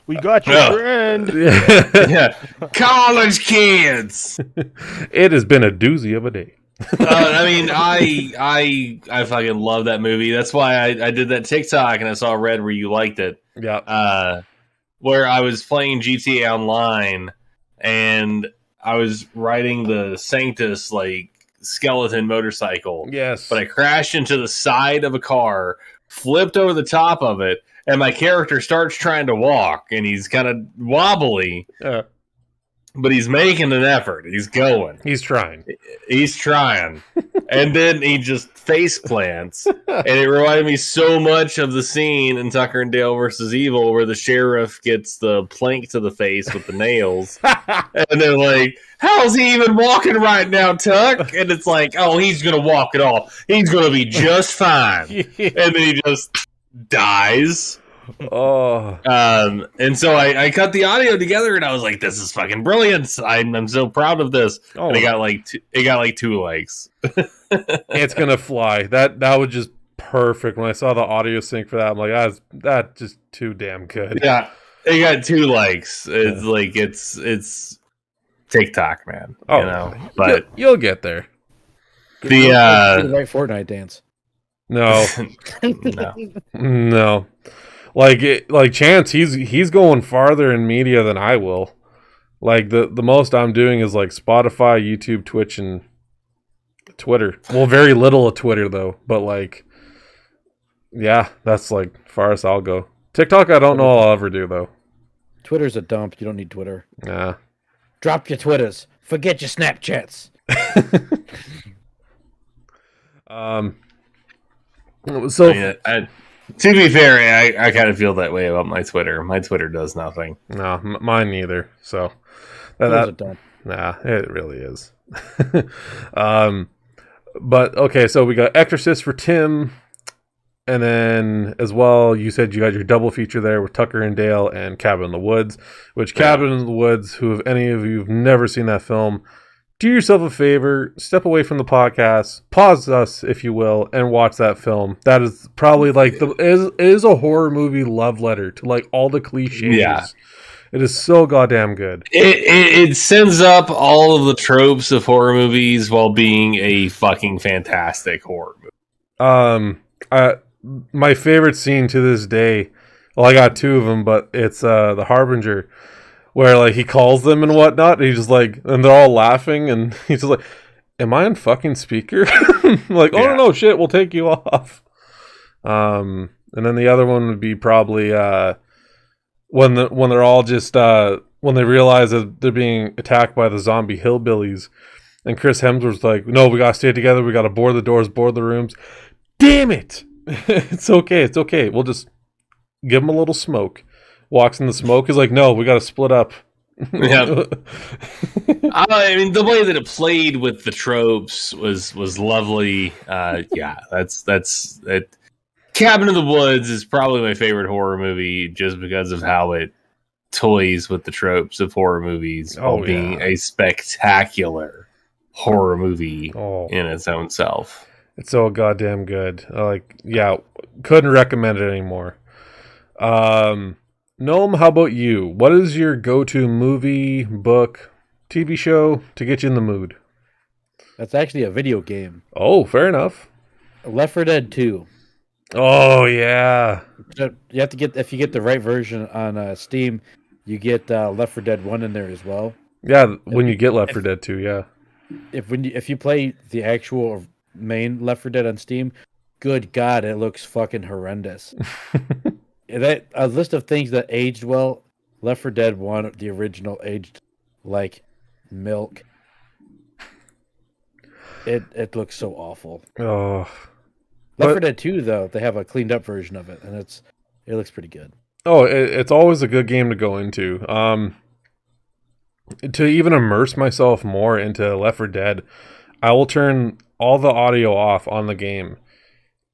We got your Yeah. friend. Yeah, college kids. It has been a doozy of a day. I mean, I fucking love that movie. That's why I did that TikTok and I saw Red where you liked it. Yeah. Where I was playing GTA Online and I was riding the Sanctus like skeleton motorcycle. Yes. But I crashed into the side of a car, flipped over the top of it, and my character starts trying to walk, and he's kind of wobbly, Yeah. but he's making an effort. He's going. He's trying. He's trying. And then he just face plants. And it reminded me so much of the scene in Tucker and Dale versus Evil where the sheriff gets the plank to the face with the nails. And they're like, how's he even walking right now, Tuck? And it's like, oh, he's going to walk it off. He's going to be just fine. And then he just dies. Oh, And so I cut the audio together, and I was like, "This is fucking brilliant! I'm so proud of this." oh, And it got like 2 likes. it's gonna fly. That was just perfect. When I saw the audio sync for that, I'm like, that's just too damn good. Yeah, it got 2 likes. It's like it's TikTok, man. Oh, You know, but you'll get there. Do the right Fortnite dance. No, no. no. Like Chance, he's going farther in media than I will. Like the most I'm doing is like Spotify, YouTube, Twitch, and Twitter. Well, very little of Twitter though, but like, yeah, that's like far as I'll go. TikTok, I don't know I'll ever do though. Twitter's a dump. You don't need Twitter. Yeah. Drop your Twitters. Forget your Snapchats. So to be fair, I kind of feel that way about my Twitter. My Twitter does nothing. no, mine neither. So Twitter's a dump. nah, it really is. But okay, so we got Exorcist for Tim, and then as well, you said you got your double feature there with Tucker and Dale and Cabin in the Woods. Which Cabin in the Woods, who if any of you have never seen that film, do yourself a favor, step away from the podcast, pause us if you will, and watch that film. That is probably like it is a horror movie love letter to like all the cliches. Yeah. It is so goddamn good. It sends up all of the tropes of horror movies while being a fucking fantastic horror movie. My favorite scene to this day, well, I got 2 of them, but it's the Harbinger, where like he calls them and whatnot, and he's just like, and they're all laughing, and he's just like, "Am I on fucking speaker?" Like, oh no, shit, we'll take you off. And then the other one would be probably when they're all just when they realize that they're being attacked by the zombie hillbillies, and Chris Hemsworth's like, "No, we gotta stay together. We gotta board the doors, board the rooms." Damn it! It's okay. We'll just give him a little smoke. Walks in the smoke. Is like, "No, we gotta split up." Yeah. I mean, the way that it played with the tropes was lovely. Yeah, that's it. Cabin in the Woods is probably my favorite horror movie just because of how it toys with the tropes of horror movies while being a spectacular horror movie in its own self. It's so goddamn good. Couldn't recommend it anymore. Gnome, how about you? What is your go-to movie, book, TV show to get you in the mood? That's actually a video game. Oh, fair enough. Left 4 Dead 2. Oh, yeah. You have to get, if you get the right version on Steam, you get Left 4 Dead 1 in there as well. Yeah, when you get Left 4 Dead 2, yeah. If you play the actual main Left 4 Dead on Steam, good God, it looks fucking horrendous. That a list of things that aged well. Left 4 Dead 1, the original, aged like milk. It looks so awful. Oh. Left 4 Dead 2, though, they have a cleaned up version of it, and it looks pretty good. Oh, it's always a good game to go into. To even immerse myself more into Left 4 Dead, I will turn all the audio off on the game,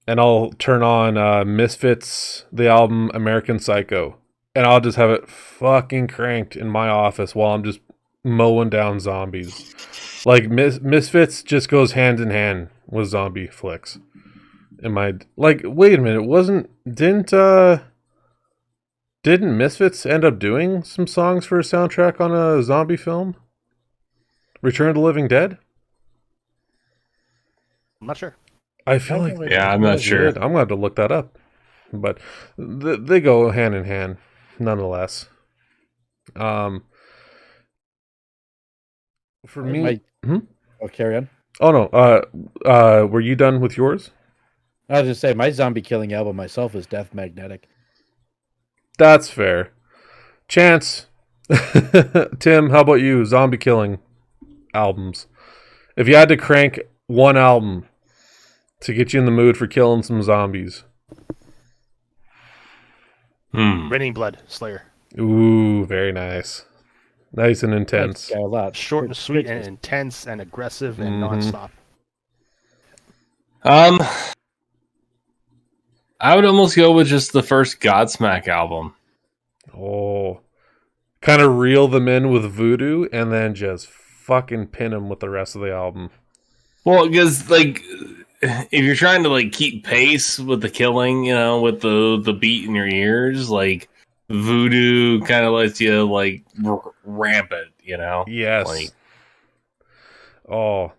and I'll turn on Misfits, the album American Psycho, and I'll just have it fucking cranked in my office while I'm just mowing down zombies. Like Misfits just goes hand in hand with zombie flicks. Wait a minute, didn't Misfits end up doing some songs for a soundtrack on a zombie film? Return of the Living Dead? I'm not sure. I feel like... Yeah, I'm not sure. I'm going to have to look that up. But they go hand in hand, nonetheless. For me... I'll carry on. Oh, no. Were you done with yours? I was just saying, my zombie killing album myself is Death Magnetic. That's fair. Chance. Tim, how about you? Zombie killing albums. If you had to crank one album to get you in the mood for killing some zombies. Raining Blood, Slayer. Ooh, very nice. Nice and intense. A lot. Short and sweet and intense and aggressive and nonstop. I would almost go with just the first Godsmack album. Oh, kind of reel them in with Voodoo and then just fucking pin them with the rest of the album. Well, because like, if you're trying to like keep pace with the killing, with the beat in your ears, like Voodoo kind of lets you like ramp it, Yes. Like, oh.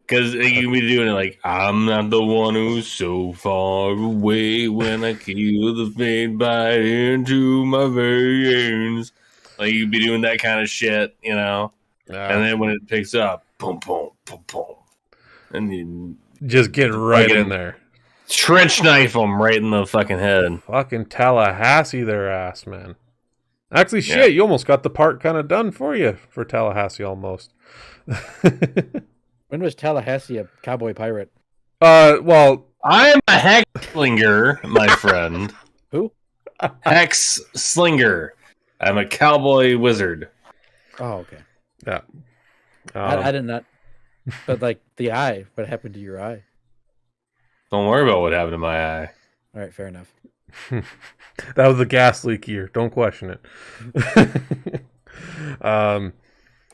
Because you can be doing it like, I'm not the one who's so far away when I kill the fade bite into my veins. Like, you'd be doing that kind of shit, And then when it picks up, boom, boom, boom, boom. And you just get right in there. Trench knife them right in the fucking head. Fucking Tallahassee their ass, man. Actually, shit, you almost got the part kind of done for you for Tallahassee almost. When was Tallahassee a cowboy pirate? Well, I'm a hex slinger, my friend. Who? Hex slinger. I'm a cowboy wizard. Oh, okay. Yeah. I did not. But like the eye, what happened to your eye? Don't worry about what happened to my eye. All right, fair enough. That was the gas leak here. Don't question it.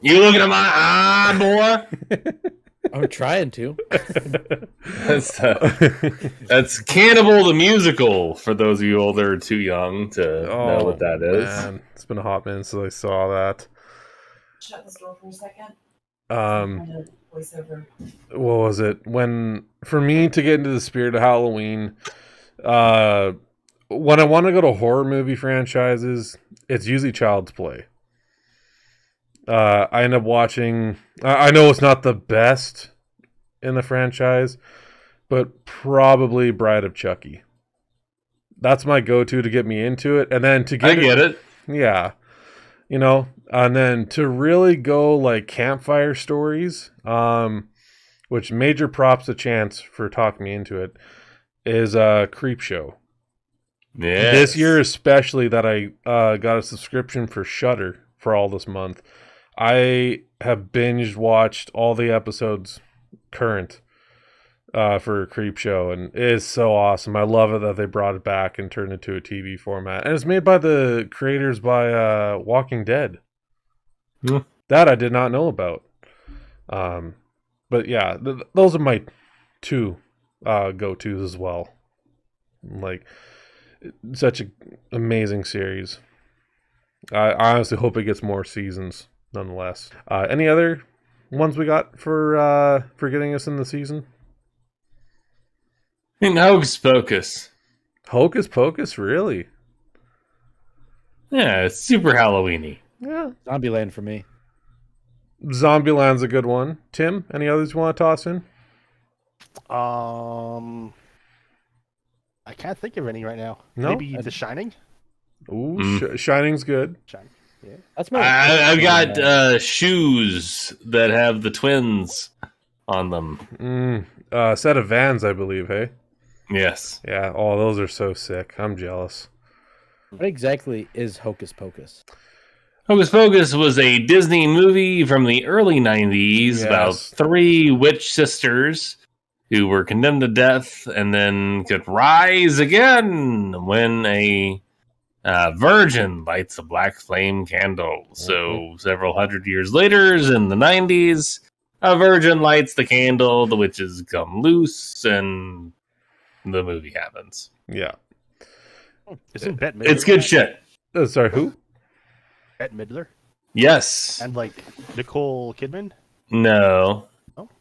You looking at my eye, boy? I'm trying to. That's Cannibal the Musical, for those of you older or too young to know what that is. Man. It's been a hot minute since I saw that. Shut this door for a second. What was it? For me to get into the spirit of Halloween, when I want to go to horror movie franchises, it's usually Child's Play. I end up watching. I know it's not the best in the franchise, but probably Bride of Chucky. That's my go-to to get me into it, and then to get it. Yeah, and then to really go like campfire stories, which major props to Chance for talking me into it, is Creepshow. Yeah. This year especially that I got a subscription for Shudder for all this month. I have binge watched all the episodes current for Creepshow, and it is so awesome. I love it that they brought it back and turned it to a TV format. And it's made by the creators by Walking Dead. That I did not know about. But yeah, those are my two go-tos as well. Like, such an amazing series. I honestly hope it gets more seasons. Nonetheless, any other ones we got for getting us in the season? Hocus Pocus. Hocus Pocus, really? Yeah, it's super Halloweeny. Yeah, Zombieland for me. Zombieland's a good one. Tim, any others you want to toss in? I can't think of any right now. No? Maybe The Shining. Ooh, Shining's good. Shining. Yeah. That's my. I've got shoes that have the twins on them. Set of Vans, I believe. Hey. Yes. Yeah. Oh, those are so sick. I'm jealous. What exactly is Hocus Pocus? Hocus Pocus was a Disney movie from the early 90s about 3 witch sisters who were condemned to death and then could rise again when a virgin lights a black flame candle. So several hundred years later, in the 90s, a virgin lights the candle, the witches come loose, and the movie happens. Yeah. Isn't Bette Midler? It's good shit. Sorry, who? Bette Midler? Yes. And like Nicole Kidman? No.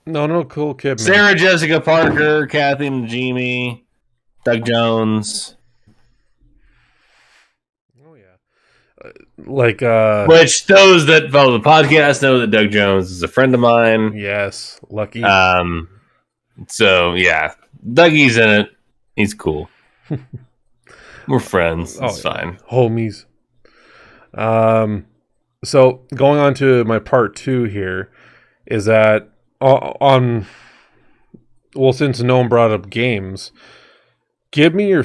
No, Cool Kid. Sarah Jessica Parker, Kathy Najimy, Doug Jones. Which those that follow the podcast know that Doug Jones is a friend of mine. Yes, lucky. So yeah, Dougie's in it. He's cool. We're friends. It's fine. Homies. So going on to my part 2 here is that since no one brought up games, give me your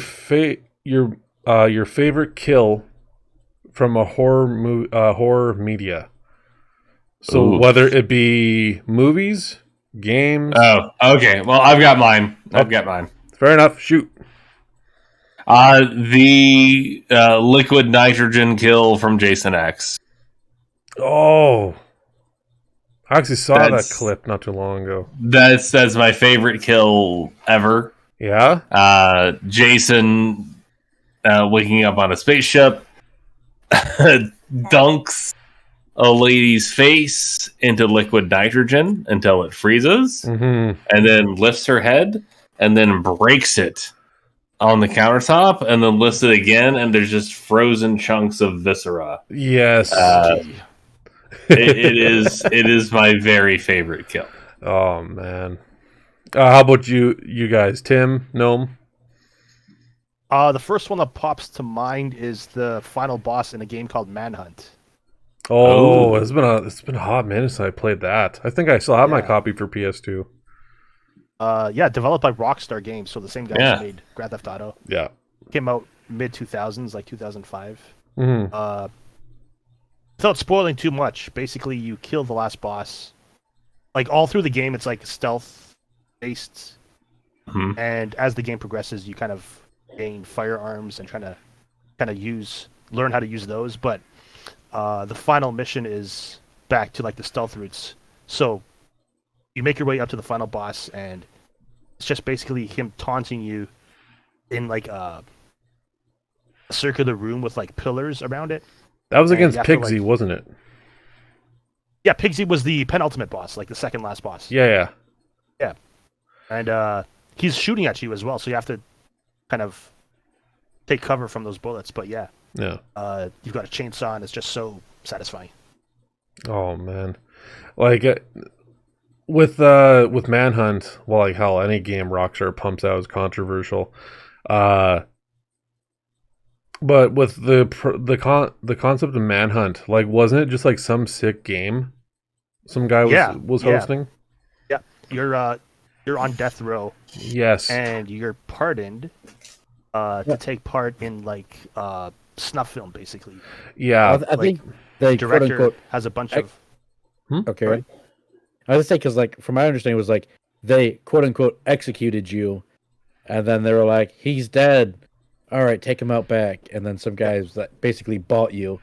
favorite kill from a horror media. So whether it be movies, games. Oh, okay. Well, I've got mine. Fair enough. Shoot. The liquid nitrogen kill from Jason X. Oh, I actually saw That's- that clip not too long ago. That's my favorite kill ever. Yeah. Jason waking up on a spaceship, dunks a lady's face into liquid nitrogen until it freezes, Mm-hmm. and then lifts her head, and then breaks it on the countertop, and then lifts it again, and there's just frozen chunks of viscera. Yes. It is my very favorite kill. Oh man. How about you guys? Tim, Gnome? The first one that pops to mind is the final boss in a game called Manhunt. Oh, it's been a hot minute since I played that. I think I still have my Yeah. copy for PS2. Developed by Rockstar Games, so the same guy who made Grand Theft Auto. Yeah. Came out mid 2000s, like 2005. Mm-hmm. Without spoiling too much, basically you kill the last boss. Like all through the game, it's like stealth based, and as the game progresses, you kind of gain firearms and trying to learn how to use those. But the final mission is back to like the stealth routes. So you make your way up to the final boss, and it's just basically him taunting you in like a circular room with like pillars around it. That was And against you have to, Pigsy, wasn't it? Yeah, Pigsy was the penultimate boss, like the second last boss. Yeah. And he's shooting at you as well, so you have to kind of take cover from those bullets. But yeah, Yeah. you've got a chainsaw, and it's just so satisfying. Oh man. Like with Manhunt, well, like hell, any game Rockstar pumps out is controversial. But with the concept of Manhunt, like, wasn't it just like some sick game some guy was hosting? Yeah, you're on death row. Yes. And you're pardoned to take part in like snuff film, basically. Yeah. I think the director quote-unquote has a bunch of. Okay, right. I was say because, like, from my understanding, it was like they quote unquote executed you, and then they were like, "He's dead. All right, take him out back." And then some guys that basically bought you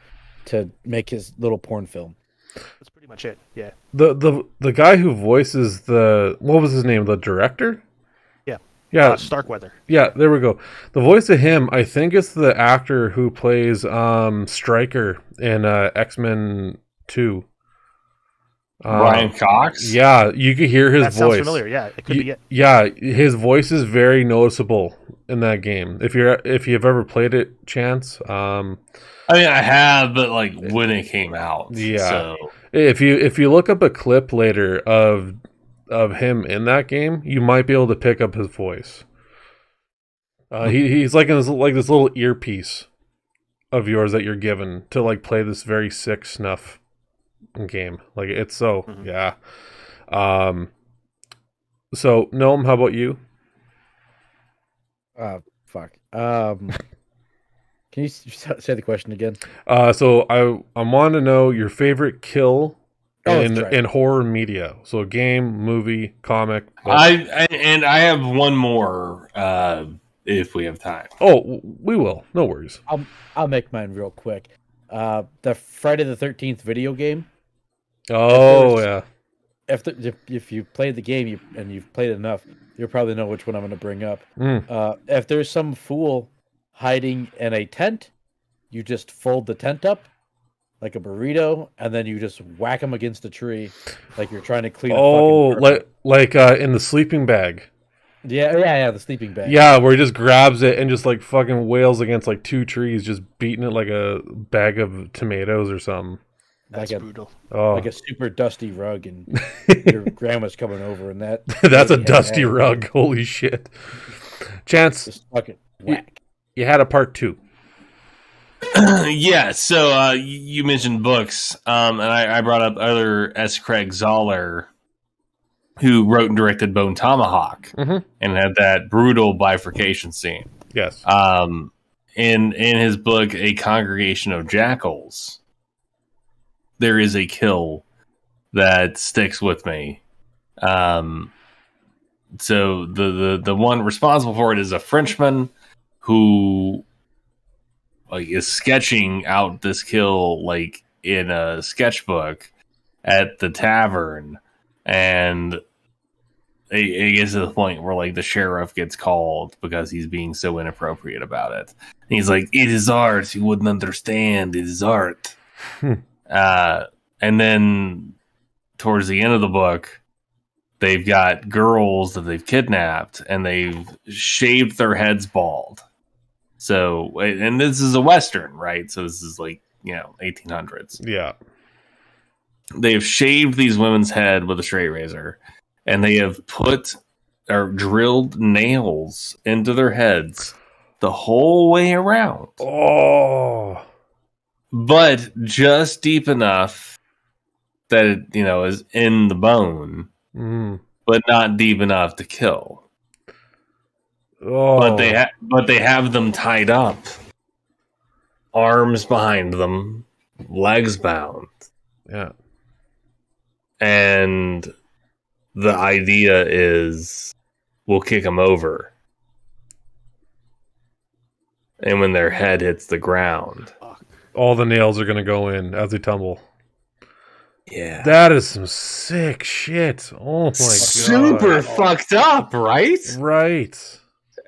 to make his little porn film. That's pretty much it. Yeah. The guy who voices what was his name? The director? Yeah. Yeah. Starkweather. Yeah, there we go. The voice of him, I think it's the actor who plays Stryker in X-Men 2. Brian Cox? Yeah, you could hear his That voice. sounds familiar. Yeah, it could be it. Yeah, his voice is very noticeable in that game. If you've ever played it, Chance. I mean, I have, but like when it came out. Yeah. So. If you look up a clip later of him in that game, you might be able to pick up his voice. He's like in this little earpiece of yours that you're given to like play this very sick snuff game. Like, it's so yeah. So Gnome, how about you? Fuck. Can you say the question again? So I want to know your favorite kill that's right. in horror media. So game, movie, comic. I have one more if we have time. Oh, we will. No worries. I'll make mine real quick. The Friday the 13th video game. Oh yeah. If you played the game and you've played it enough, you'll probably know which one I'm going to bring up. If there's some fool hiding in a tent, you just fold the tent up like a burrito, and then you just whack him against a tree like you're trying to clean. Like in the sleeping bag. Yeah, the sleeping bag. Yeah, where he just grabs it and just like fucking wails against like two trees, just beating it like a bag of tomatoes or something. That's brutal. Oh, like a super dusty rug, and your grandma's coming over, and that's a dusty rug. Holy shit! Chance, just fucking whack. You had a part 2. Yeah, so you mentioned books, and I brought up other S. Craig Zoller, who wrote and directed Bone Tomahawk, and had that brutal bifurcation scene. Yes. In his book, A Congregation of Jackals, there is a kill that sticks with me. So the one responsible for it is a Frenchman who like is sketching out this kill like in a sketchbook at the tavern, and it gets to the point where like the sheriff gets called because he's being so inappropriate about it. And he's like, "It is art. You wouldn't understand. It is art." And then towards the end of the book, they've got girls that they've kidnapped and they've shaved their heads bald. So, and this is a Western, right? So this is like, 1800s. Yeah. They've shaved these women's head with a straight razor, and they have put or drilled nails into their heads the whole way around. Oh. But just deep enough that it, is in the bone, but not deep enough to kill. Oh. But they have them tied up, arms behind them, legs bound. Yeah. And the idea is we'll kick them over. And when their head hits the ground, all the nails are going to go in as they tumble. Yeah. That is some sick shit. Oh my god. Super fucked up, right? Right.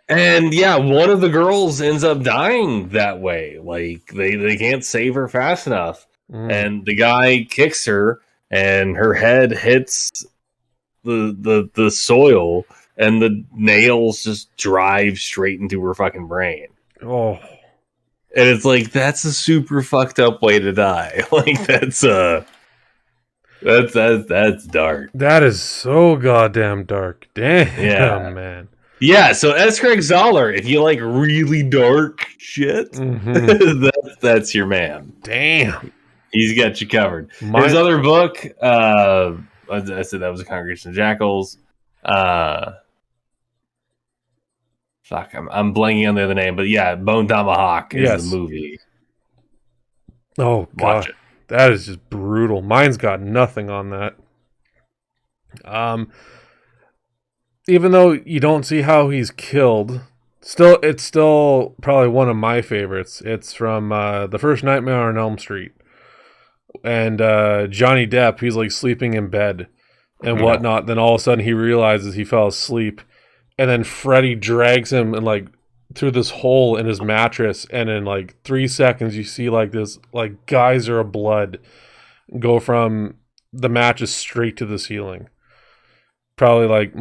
And yeah, one of the girls ends up dying that way. Like they can't save her fast enough. And the guy kicks her and her head hits the soil and the nails just drive straight into her fucking brain. Oh. And it's like, that's a super fucked up way to die. Like that's dark. That is so goddamn dark. Damn, Yeah. man. Yeah, so S. Craig Zoller, if you like really dark shit, that's your man. Damn. He's got you covered. His other book, I said that was A Congregation of Jackals. Fuck, I'm blanking on the other name, but yeah, Bone Tomahawk is the movie. Oh, God. Watch it. That is just brutal. Mine's got nothing on that. Even though you don't see how he's killed, it's still probably one of my favorites. It's from the first Nightmare on Elm Street. And Johnny Depp, he's like sleeping in bed and whatnot. Then all of a sudden he realizes he fell asleep. And then Freddy drags him and like through this hole in his mattress. And in like 3 seconds, you see like this like geyser of blood go from the mattress straight to the ceiling. Probably like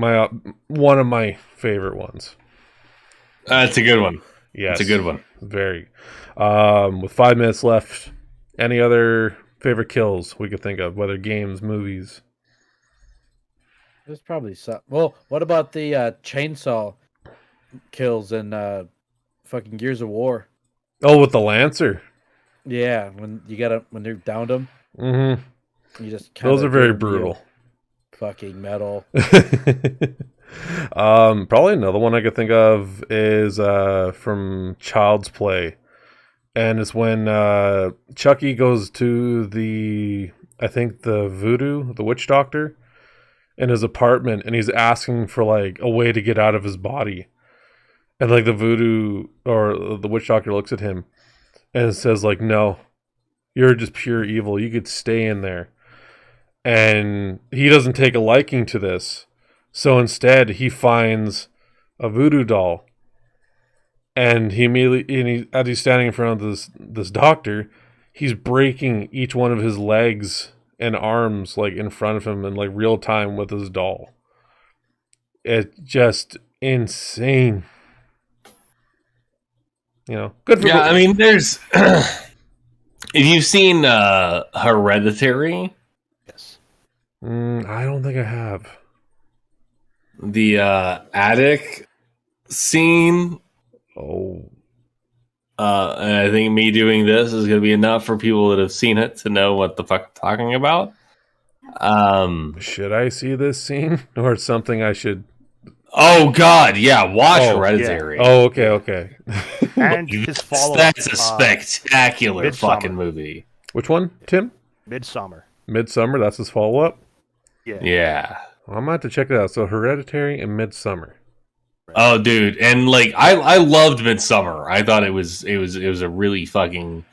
one of my favorite ones. It's a good one. Yes, it's a good one. Very. With 5 minutes left, any other favorite kills we could think of, whether games, movies? There's probably some. Well, what about the chainsaw kills in fucking Gears of War? Oh, with the Lancer. Yeah, when you downed them. Mm-hmm. You just those are very brutal. Fucking metal. Probably another one I could think of is from Child's Play, and it's when Chucky goes to the witch doctor in his apartment, and he's asking for like a way to get out of his body, and like the voodoo or the witch doctor looks at him and says like, "No, you're just pure evil. You could stay in there." And he doesn't take a liking to this. So instead, he finds a voodoo doll. And he immediately, as he's standing in front of this doctor, he's breaking each one of his legs and arms like in front of him in like real time with his doll. It's just insane. Good for I mean, there's if you've seen Hereditary. I don't think I have. The attic scene. Oh. And I think me doing this is going to be enough for people that have seen it to know what the fuck I'm talking about. Should I see this scene? Or something I should... Oh, God, yeah, watch Hereditary. Yeah. Oh, okay. And his follow-up. That's a spectacular Midsommar. fucking movie. Which one, Tim? Midsommar, that's his follow-up? Yeah. Yeah. Well, I'm going to have to check it out. So Hereditary and Midsommar. Oh, dude, and like I loved Midsummer. I thought it was a really fucking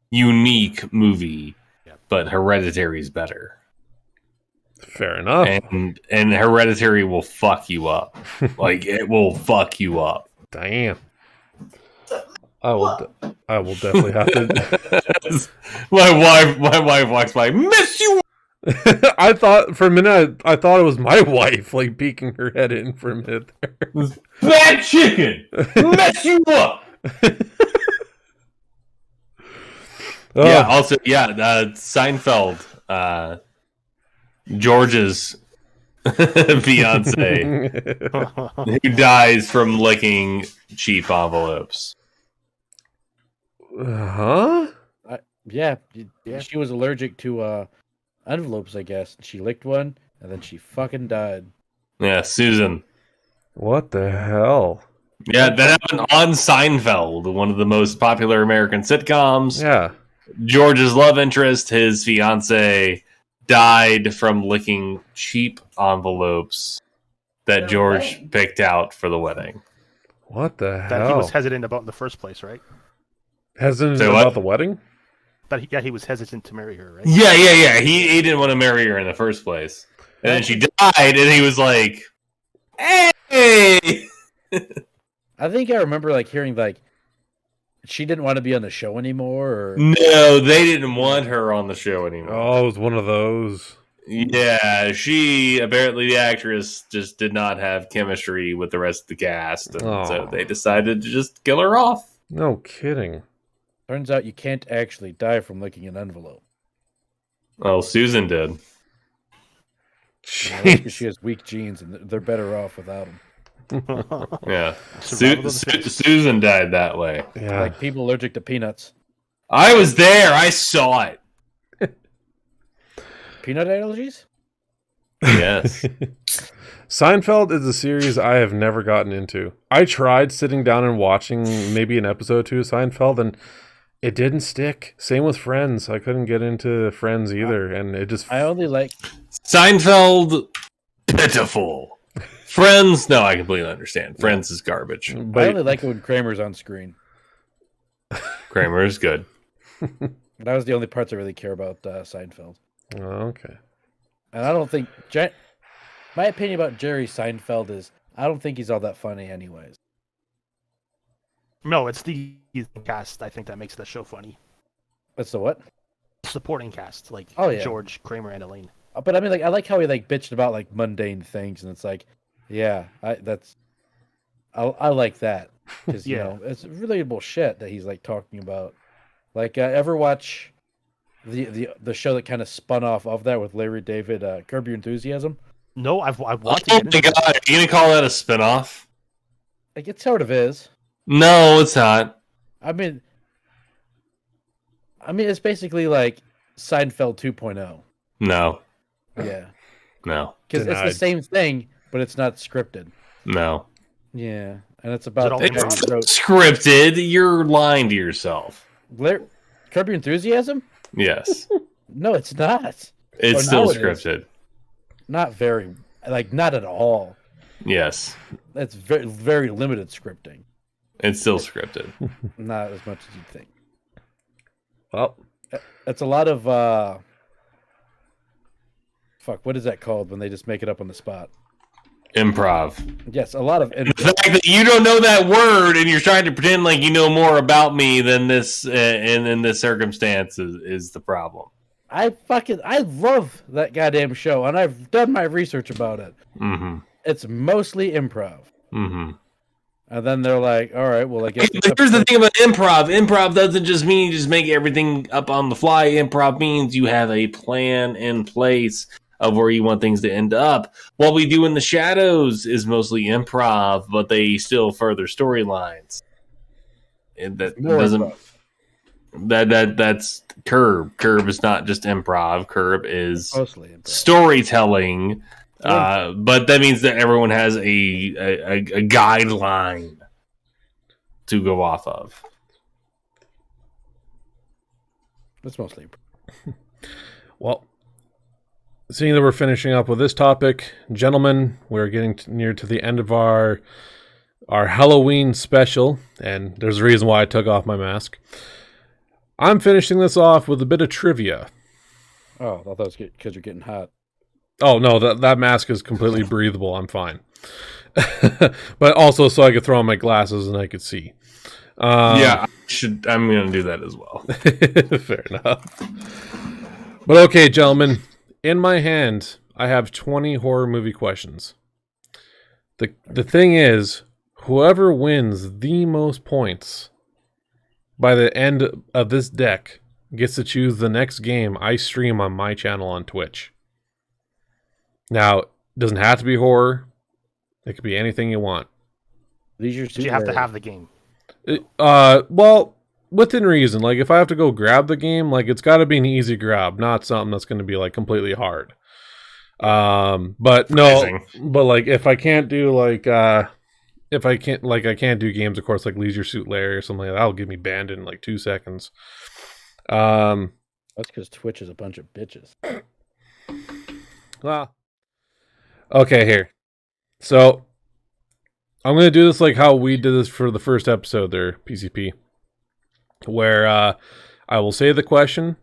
unique movie, but Hereditary is better. Fair enough. And Hereditary will fuck you up. Like it will fuck you up. Damn. I will definitely have to. my wife walks by. Miss you. I thought for a minute I thought it was my wife like peeking her head in for a minute there. Bad chicken. Mess you up. Yeah. Also, Seinfeld. George's fiance who dies from licking cheap envelopes. Huh? Yeah, she was allergic to envelopes, I guess. She licked one, and then she fucking died. Yeah, Susan. What the hell? Yeah, that happened on Seinfeld, one of the most popular American sitcoms. Yeah. George's love interest, his fiance, died from licking cheap envelopes that George picked out for the wedding. What the hell? That he was hesitant about in the first place, right? Hesitant Say about what? the wedding? But he was hesitant to marry her, right? Yeah. He didn't want to marry her in the first place. And then she died, and he was like, hey! I think I remember like hearing like she didn't want to be on the show anymore. Or... No, they didn't want her on the show anymore. Oh, it was one of those. Yeah, apparently the actress just did not have chemistry with the rest of the cast, and so they decided to just kill her off. No kidding. Turns out you can't actually die from licking an envelope. Oh, Susan did. She has weak genes, and they're better off without them. Yeah, Susan died that way. Yeah, like people allergic to peanuts. I was there. I saw it. Peanut allergies? Yes. Seinfeld is a series I have never gotten into. I tried sitting down and watching maybe an episode or two of Seinfeld, and it didn't stick. Same with Friends. I couldn't get into Friends either, and it just... I only like... Seinfeld, pitiful. Friends, no, I completely understand. Friends is garbage. But I only like it when Kramer's on screen. Kramer is good. That was the only parts I really care about Seinfeld. Oh, okay. And I don't think... My opinion about Jerry Seinfeld is I don't think he's all that funny anyways. No, it's the cast, I think, that makes the show funny. That's the what? Supporting cast, like George, Kramer, and Elaine. But I mean, like, I like how he like bitched about like mundane things, and it's like, yeah, I like that because you know it's relatable shit that he's like talking about. Like, ever watch the show that kind of spun off of that with Larry David, Curb Your Enthusiasm? No, I've Oh my god, are you gonna call that a spinoff? Like, it sort of is. No, it's not. I mean, it's basically like Seinfeld 2.0. No. Yeah. No. Because it's the same thing, but it's not scripted. No. Yeah, and it's about... It's scripted. You're lying to yourself. Curb Your Enthusiasm? Yes. No, it's not. It's still scripted. Not very... Like, not at all. Yes. That's very, very limited scripting. It's still scripted. Not as much as you'd think. Well... It's a lot of... Fuck, what is that called when they just make it up on the spot? Improv. Yes, a lot of improv. The fact that you don't know that word and you're trying to pretend like you know more about me than this in this circumstance is the problem. I love that goddamn show, and I've done my research about it. Mm-hmm. It's mostly improv. Mm-hmm. And then they're like, all right, well, I guess... Here's the thing about improv. Improv doesn't just mean you just make everything up on the fly. Improv means you have a plan in place of where you want things to end up. What we do in the shadows is mostly improv, but they still further storylines. That doesn't... That's Curb. Curb is not just improv. Curb is mostly improv. Storytelling. But that means that everyone has a guideline to go off of. That's mostly. Well, seeing that we're finishing up with this topic, gentlemen, we're getting near to the end of our our Halloween special, and there's a reason why I took off my mask. I'm finishing this off with a bit of trivia. Oh, I thought that was because you're getting hot. Oh, no, that mask is completely breathable. I'm fine. But also so I could throw on my glasses and I could see. I'm going to do that as well. Fair enough. But okay, gentlemen, in my hand, I have 20 horror movie questions. The thing is, whoever wins the most points by the end of this deck gets to choose the next game I stream on my channel on Twitch. Now, it doesn't have to be horror. It could be anything you want. You have to have the game. Well, within reason. Like, if I have to go grab the game, like, it's got to be an easy grab, not something that's going to be, like, completely hard. But no, Amazing. but, like, if I can't do, like, if I can't do games, of course, like Leisure Suit Larry or something like that, that'll get me banned in, like, 2 seconds. That's because Twitch is a bunch of bitches. Well, okay, here. So, I'm going to do this like how we did this for the first episode there, PCP. Where I will say the question.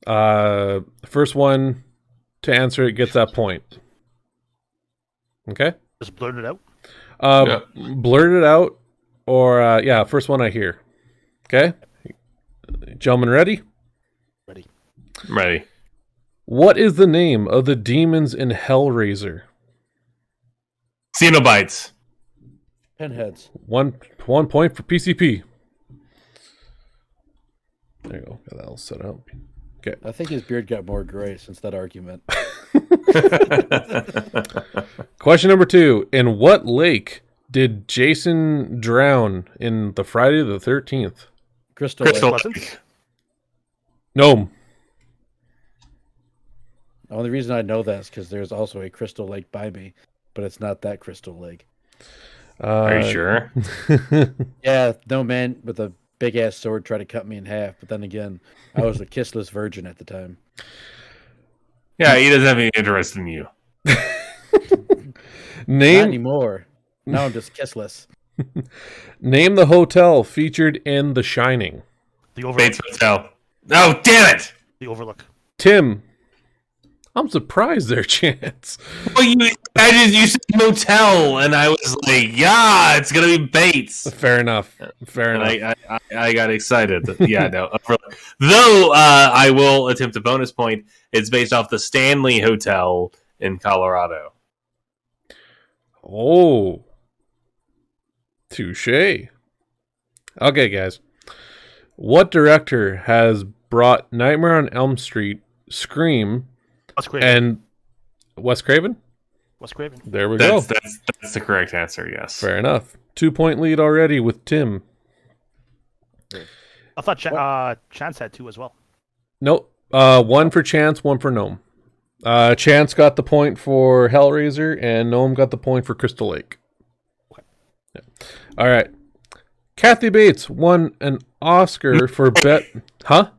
The first one to answer it gets that point. Okay? Just blurt it out. Blurt it out. Or, first one I hear. Okay? Gentlemen, ready? Ready. What is the name of the demons in Hellraiser? Xenobites. Pinheads. One point for PCP. There you go. Got that all set up. Okay. I think his beard got more gray since that argument. Question number 2. In what lake did Jason drown in the Friday the 13th? Crystal Lake. Gnome. The only reason I know that is because there's also a Crystal Lake by me, but it's not that Crystal Lake. Are you sure? Yeah, no man with a big ass sword tried to cut me in half, but then again, I was a kissless virgin at the time. Yeah, he doesn't have any interest in you. Not anymore. Now I'm just kissless. Name the hotel featured in The Shining. The Overlook. Bates Hotel. Oh, damn it! The Overlook. Tim. I'm surprised there, Chance. Well, you said motel, and I was like, yeah, it's gonna be Bates. Fair enough. I got excited. Yeah, no. Though I will attempt a bonus point. It's based off the Stanley Hotel in Colorado. Oh. Touche. Okay, guys. What director has brought Nightmare on Elm Street, Scream, Wes Craven. and Wes Craven? Wes Craven. There we go. That's the correct answer, yes. Fair enough. 2-point lead already with Tim. I thought Chance had 2 as well. Nope. 1 for Chance, 1 for Gnome. Chance got the point for Hellraiser, and Gnome got the point for Crystal Lake. Okay. Yeah. All right. Kathy Bates won an Oscar for Huh?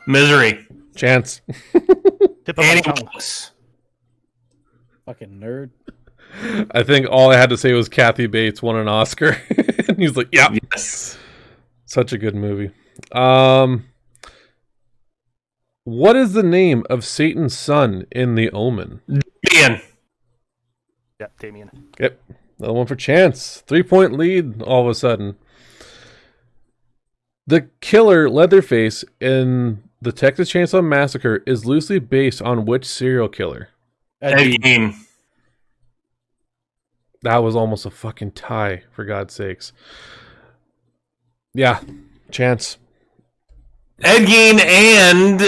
Misery. Chance. Tip of my tongue. Fucking nerd. I think all I had to say was Kathy Bates won an Oscar. And he's like, yeah. Yes. Such a good movie. What is the name of Satan's son in The Omen? Damien. Yeah, Damien. Yep. Another one for Chance. 3-point lead all of a sudden. The killer Leatherface in the Texas Chainsaw Massacre is loosely based on which serial killer? Ed Gein. That was almost a fucking tie, for God's sakes. Yeah. Chance. Ed Gein and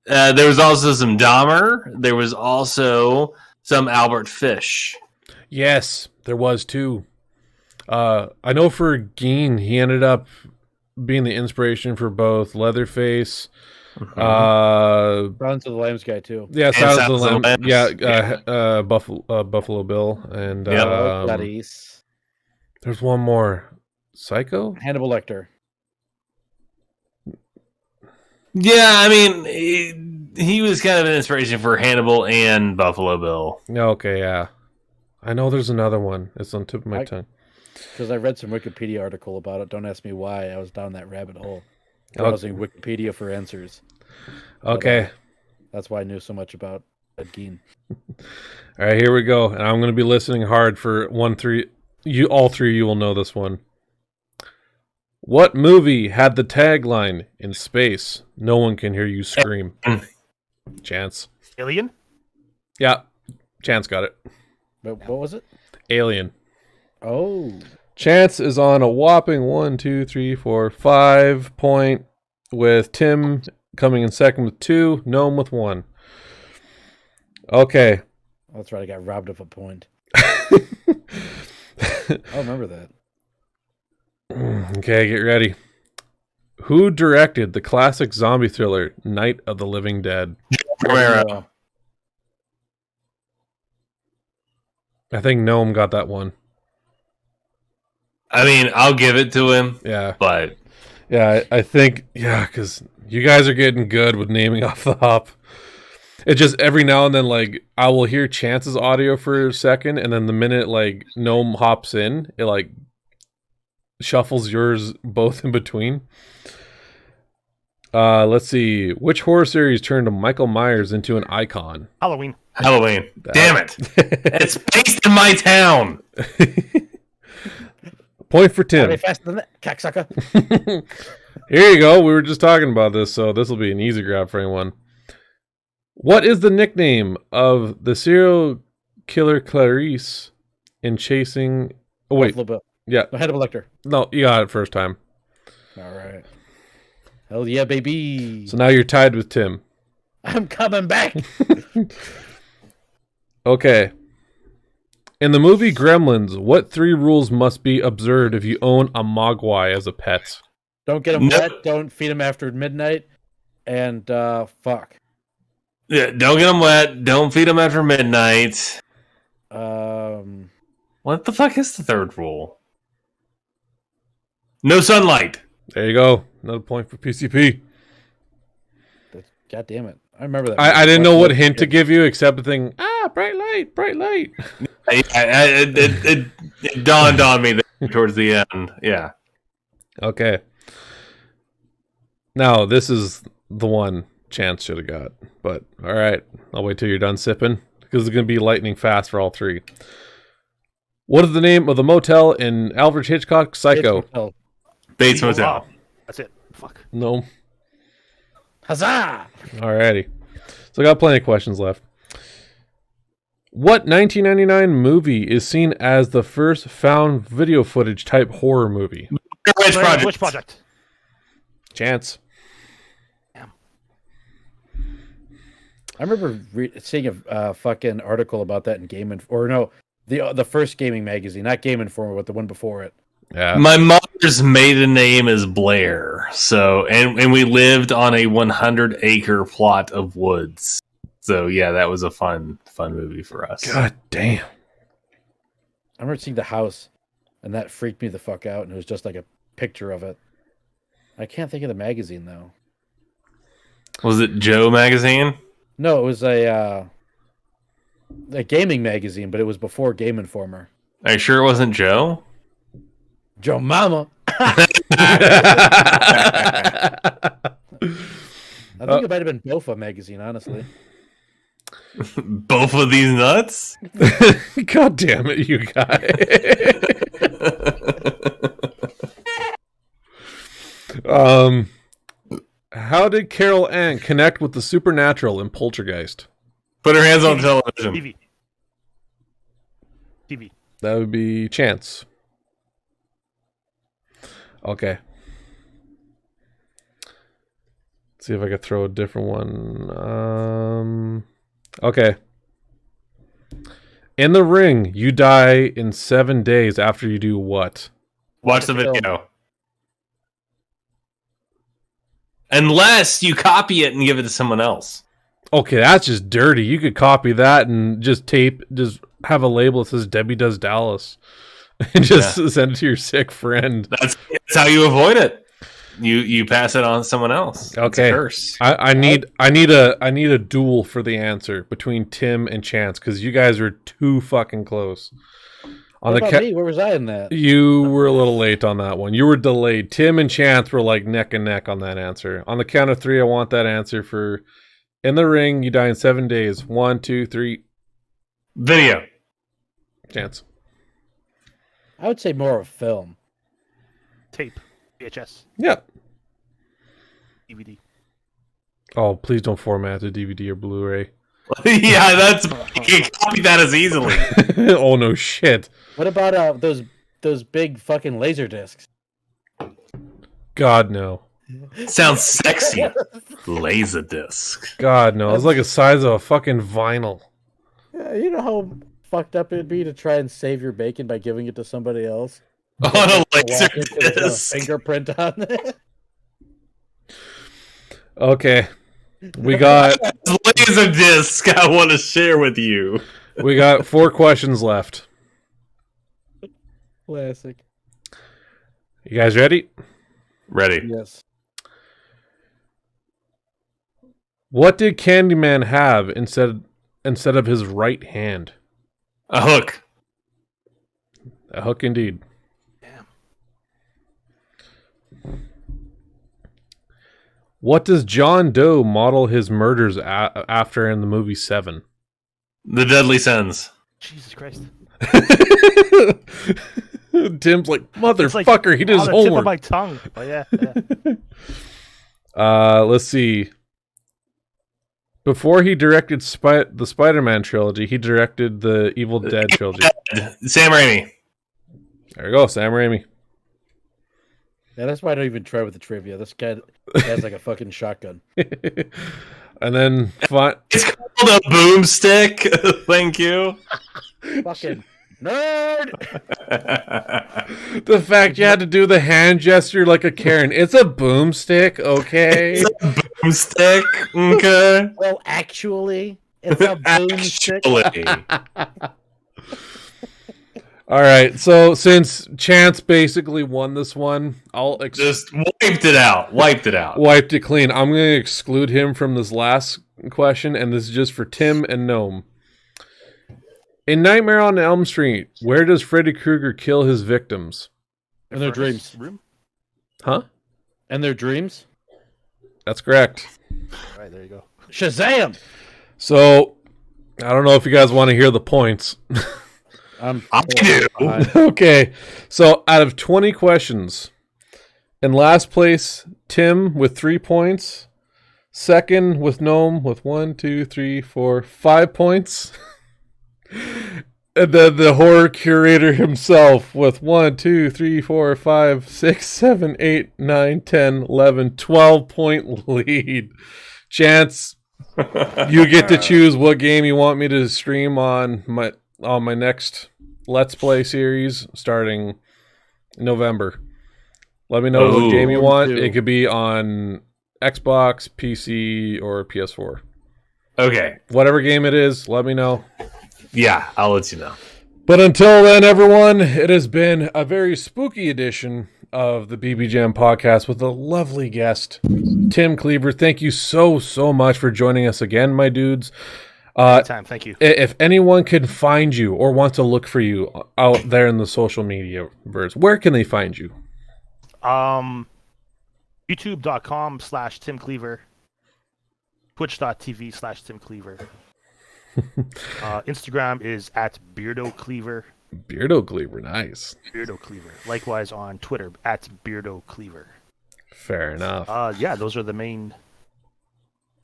there was also some Dahmer. There was also some Albert Fish. Yes, there was too. I know for Gein, he ended up being the inspiration for both Leatherface. Silence of the Lambs guy too. Yeah, Silence of the Lambs. Lambs. Yeah, Buffalo Bill, and Buddies. there's one more. Psycho? Hannibal Lecter. Yeah, I mean, he was kind of an inspiration for Hannibal and Buffalo Bill. Okay, yeah. I know there's another one. It's on the tip of my tongue. Because I read some Wikipedia article about it. Don't ask me why. I was down that rabbit hole. Browsing Wikipedia for answers. Okay. That's why I knew so much about Ed Gein. All right, here we go. And I'm going to be listening hard for 1, 3. All three of you will know this one. What movie had the tagline, "In space, no one can hear you scream"? Chance. Alien? Yeah, Chance got it. But what was it? Alien. Oh. Chance is on a whopping 1, 2, 3, 4, 5 point, with Tim coming in second with 2, Gnome with 1. Okay. That's right, I got robbed of a point. I remember that. Okay, get ready. Who directed the classic zombie thriller Night of the Living Dead? Romero. I think Gnome got that one. I mean, I'll give it to him. Yeah. But yeah, I think, because you guys are getting good with naming off the hop. It just every now and then, like, I will hear Chance's audio for a second, and then the minute, like, Gnome hops in, it, like, shuffles yours both in between. Let's see. Which horror series turned Michael Myers into an icon? Halloween. Damn it. It's based in my town. Point for Tim. Faster than that, cocksucker. Here you go. We were just talking about this, so this will be an easy grab for anyone. What is the nickname of the serial killer Clarice in Chasing... Oh, wait. Yeah. Hannibal Lecter. No, you got it first time. All right. Hell yeah, baby. So now you're tied with Tim. I'm coming back. Okay. In the movie Gremlins, what 3 rules must be observed if you own a mogwai as a pet? Don't get them wet. Don't feed them after midnight. And fuck. Yeah, don't get them wet. Don't feed them after midnight. What the fuck is the third rule? No sunlight. There you go. Another point for PCP. God damn it. I remember that. I didn't know what hint to give you except the thing, bright light, bright light. It dawned on me towards the end. Yeah. Okay. Now, this is the one Chance should have got. But, all right. I'll wait till you're done sipping, because it's going to be lightning fast for all 3. What is the name of the motel in Alfred Hitchcock's Psycho? Bates Motel. Wow. That's it. Fuck. No. Huzzah! Alrighty. So I got plenty of questions left. What 1999 movie is seen as the first found video footage type horror movie? Which project? Chance. I remember seeing a fucking article about that in the first gaming magazine, not Game Informer, but the one before it. Yeah. My mother's maiden name is Blair, so and we lived on a 100-acre plot of woods. So yeah, that was a fun movie for us. God damn. I remember seeing the house, and that freaked me the fuck out, and it was just like a picture of it. I can't think of the magazine though. Was it Joe magazine? No, it was a gaming magazine, but it was before Game Informer. Are you sure it wasn't Joe? Joe Mama. I think it might have been Bofa magazine, honestly. Both of these nuts? God damn it, you guys. How did Carol Ann connect with the supernatural in Poltergeist? Put her hands on television. TV. That would be Chance. Okay. Let's see if I could throw a different one. Okay. In the Ring, you die in 7 days after you do what? Watch the video. Unless you copy it and give it to someone else. Okay, that's just dirty. You could copy that and just have a label that says Debbie Does Dallas. And just send it to your sick friend. That's how you avoid it. You pass it on to someone else. Okay. It's a curse. I need a duel for the answer between Tim and Chance because you guys are too fucking close. What about me? Where was I in that? You were a little late on that one. You were delayed. Tim and Chance were like neck and neck on that answer. On the count of 3, I want that answer for In the Ring, You Die in 7 Days. 1, 2, 3. Video. Chance. I would say more of film. Tape. VHS. Yeah. DVD. Oh, please don't format to DVD or Blu-ray. Yeah, that's you can copy that as easily. Oh no shit. What about those big fucking laser discs? God no. Sounds sexy. Laserdisc. God no. It's like the size of a fucking vinyl. You know how fucked up it'd be to try and save your bacon by giving it to somebody else? On a Walk into with a laserdisc. fingerprint on it. Okay. We got Laserdisc I want to share with you. 4 questions left. Classic. You guys ready? Ready. Yes. What did Candyman have instead of his right hand? A hook. A hook indeed. Damn. What does John Doe model his murders after in the movie 7? The Deadly Sins. Jesus Christ. Tim's like, motherfucker, It's like he did his on the tip of homework. my tongue. But yeah. Let's see. Before he directed the Spider-Man trilogy, he directed the Evil Dead trilogy. Sam Raimi. There you go, Sam Raimi. Yeah, that's why I don't even try with the trivia. This guy has like a fucking shotgun. And then It's called a boomstick. Thank you. Fucking nerd! the fact you had to do the hand gesture like a Karen. It's a boomstick, okay? It's a boomstick. Okay. Well, actually, it's a boomstick. Actually. All right, so since Chance basically won this one, I'll Just wiped it out. Wiped it out. wiped it clean. I'm going to exclude him from this last question, and this is just for Tim and Gnome. In Nightmare on Elm Street, where does Freddy Krueger kill his victims? In their dreams. Room? Huh? And their dreams? That's correct. All right, there you go. Shazam! So, I don't know if you guys want to hear the points. I do. Okay, so out of 20 questions, in last place, Tim with 3 points. Second with Gnome with 1, 2, 3, 4, 5 points. And then the horror curator himself with 1, 2, 3, 4, 5, 6, 7, 8, 9, 10, 11, 12 point lead. Chance, you get to choose what game you want me to stream on my next Let's Play series starting November. Let me know what game you want. It could be on Xbox, PC, or PS4. Okay. Whatever game it is, let me know. Yeah, I'll let you know. But until then, everyone, it has been a very spooky edition of the BB Jam podcast with a lovely guest, Tim Cleaver. Thank you so much for joining us again, my dudes. Anytime, thank you. If anyone can find you or wants to look for you out there in the social media verse, where can they find you? YouTube.com/Tim Cleaver. Twitch.tv/Tim Cleaver. Instagram is @BeardoCleaver. Beardo Cleaver, nice. Beardo Cleaver. Likewise on Twitter @Beardo Cleaver. Fair enough. Yeah, those are the main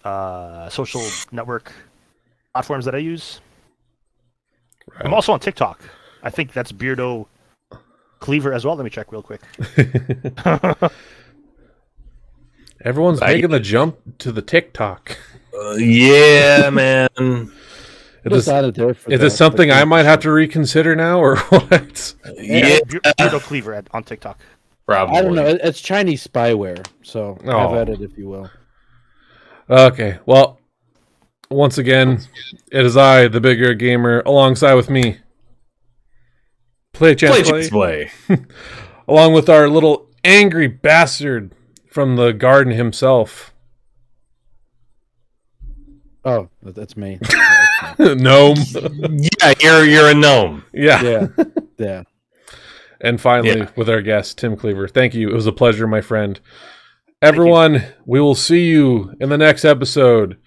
social network platforms that I use. Right. I'm also on TikTok. I think that's Beardo Cleaver as well. Let me check real quick. Everyone's making the jump to the TikTok. Yeah, man. Is this something I might have to reconsider now, or what? Yeah, Beardo Cleaver on TikTok. probably. I don't know. It's Chinese spyware, so have at it if you will. Okay, well, once again, it is I, the bigger gamer, alongside with me, Play. Play. Along with our little angry bastard from the garden himself. Oh, that's me. Gnome. Yeah, you're a gnome. Yeah. Yeah. And finally, with our guest, Tim Cleaver. Thank you. It was a pleasure, my friend. Everyone, we will see you in the next episode.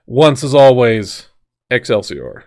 Once as always, Excelsior.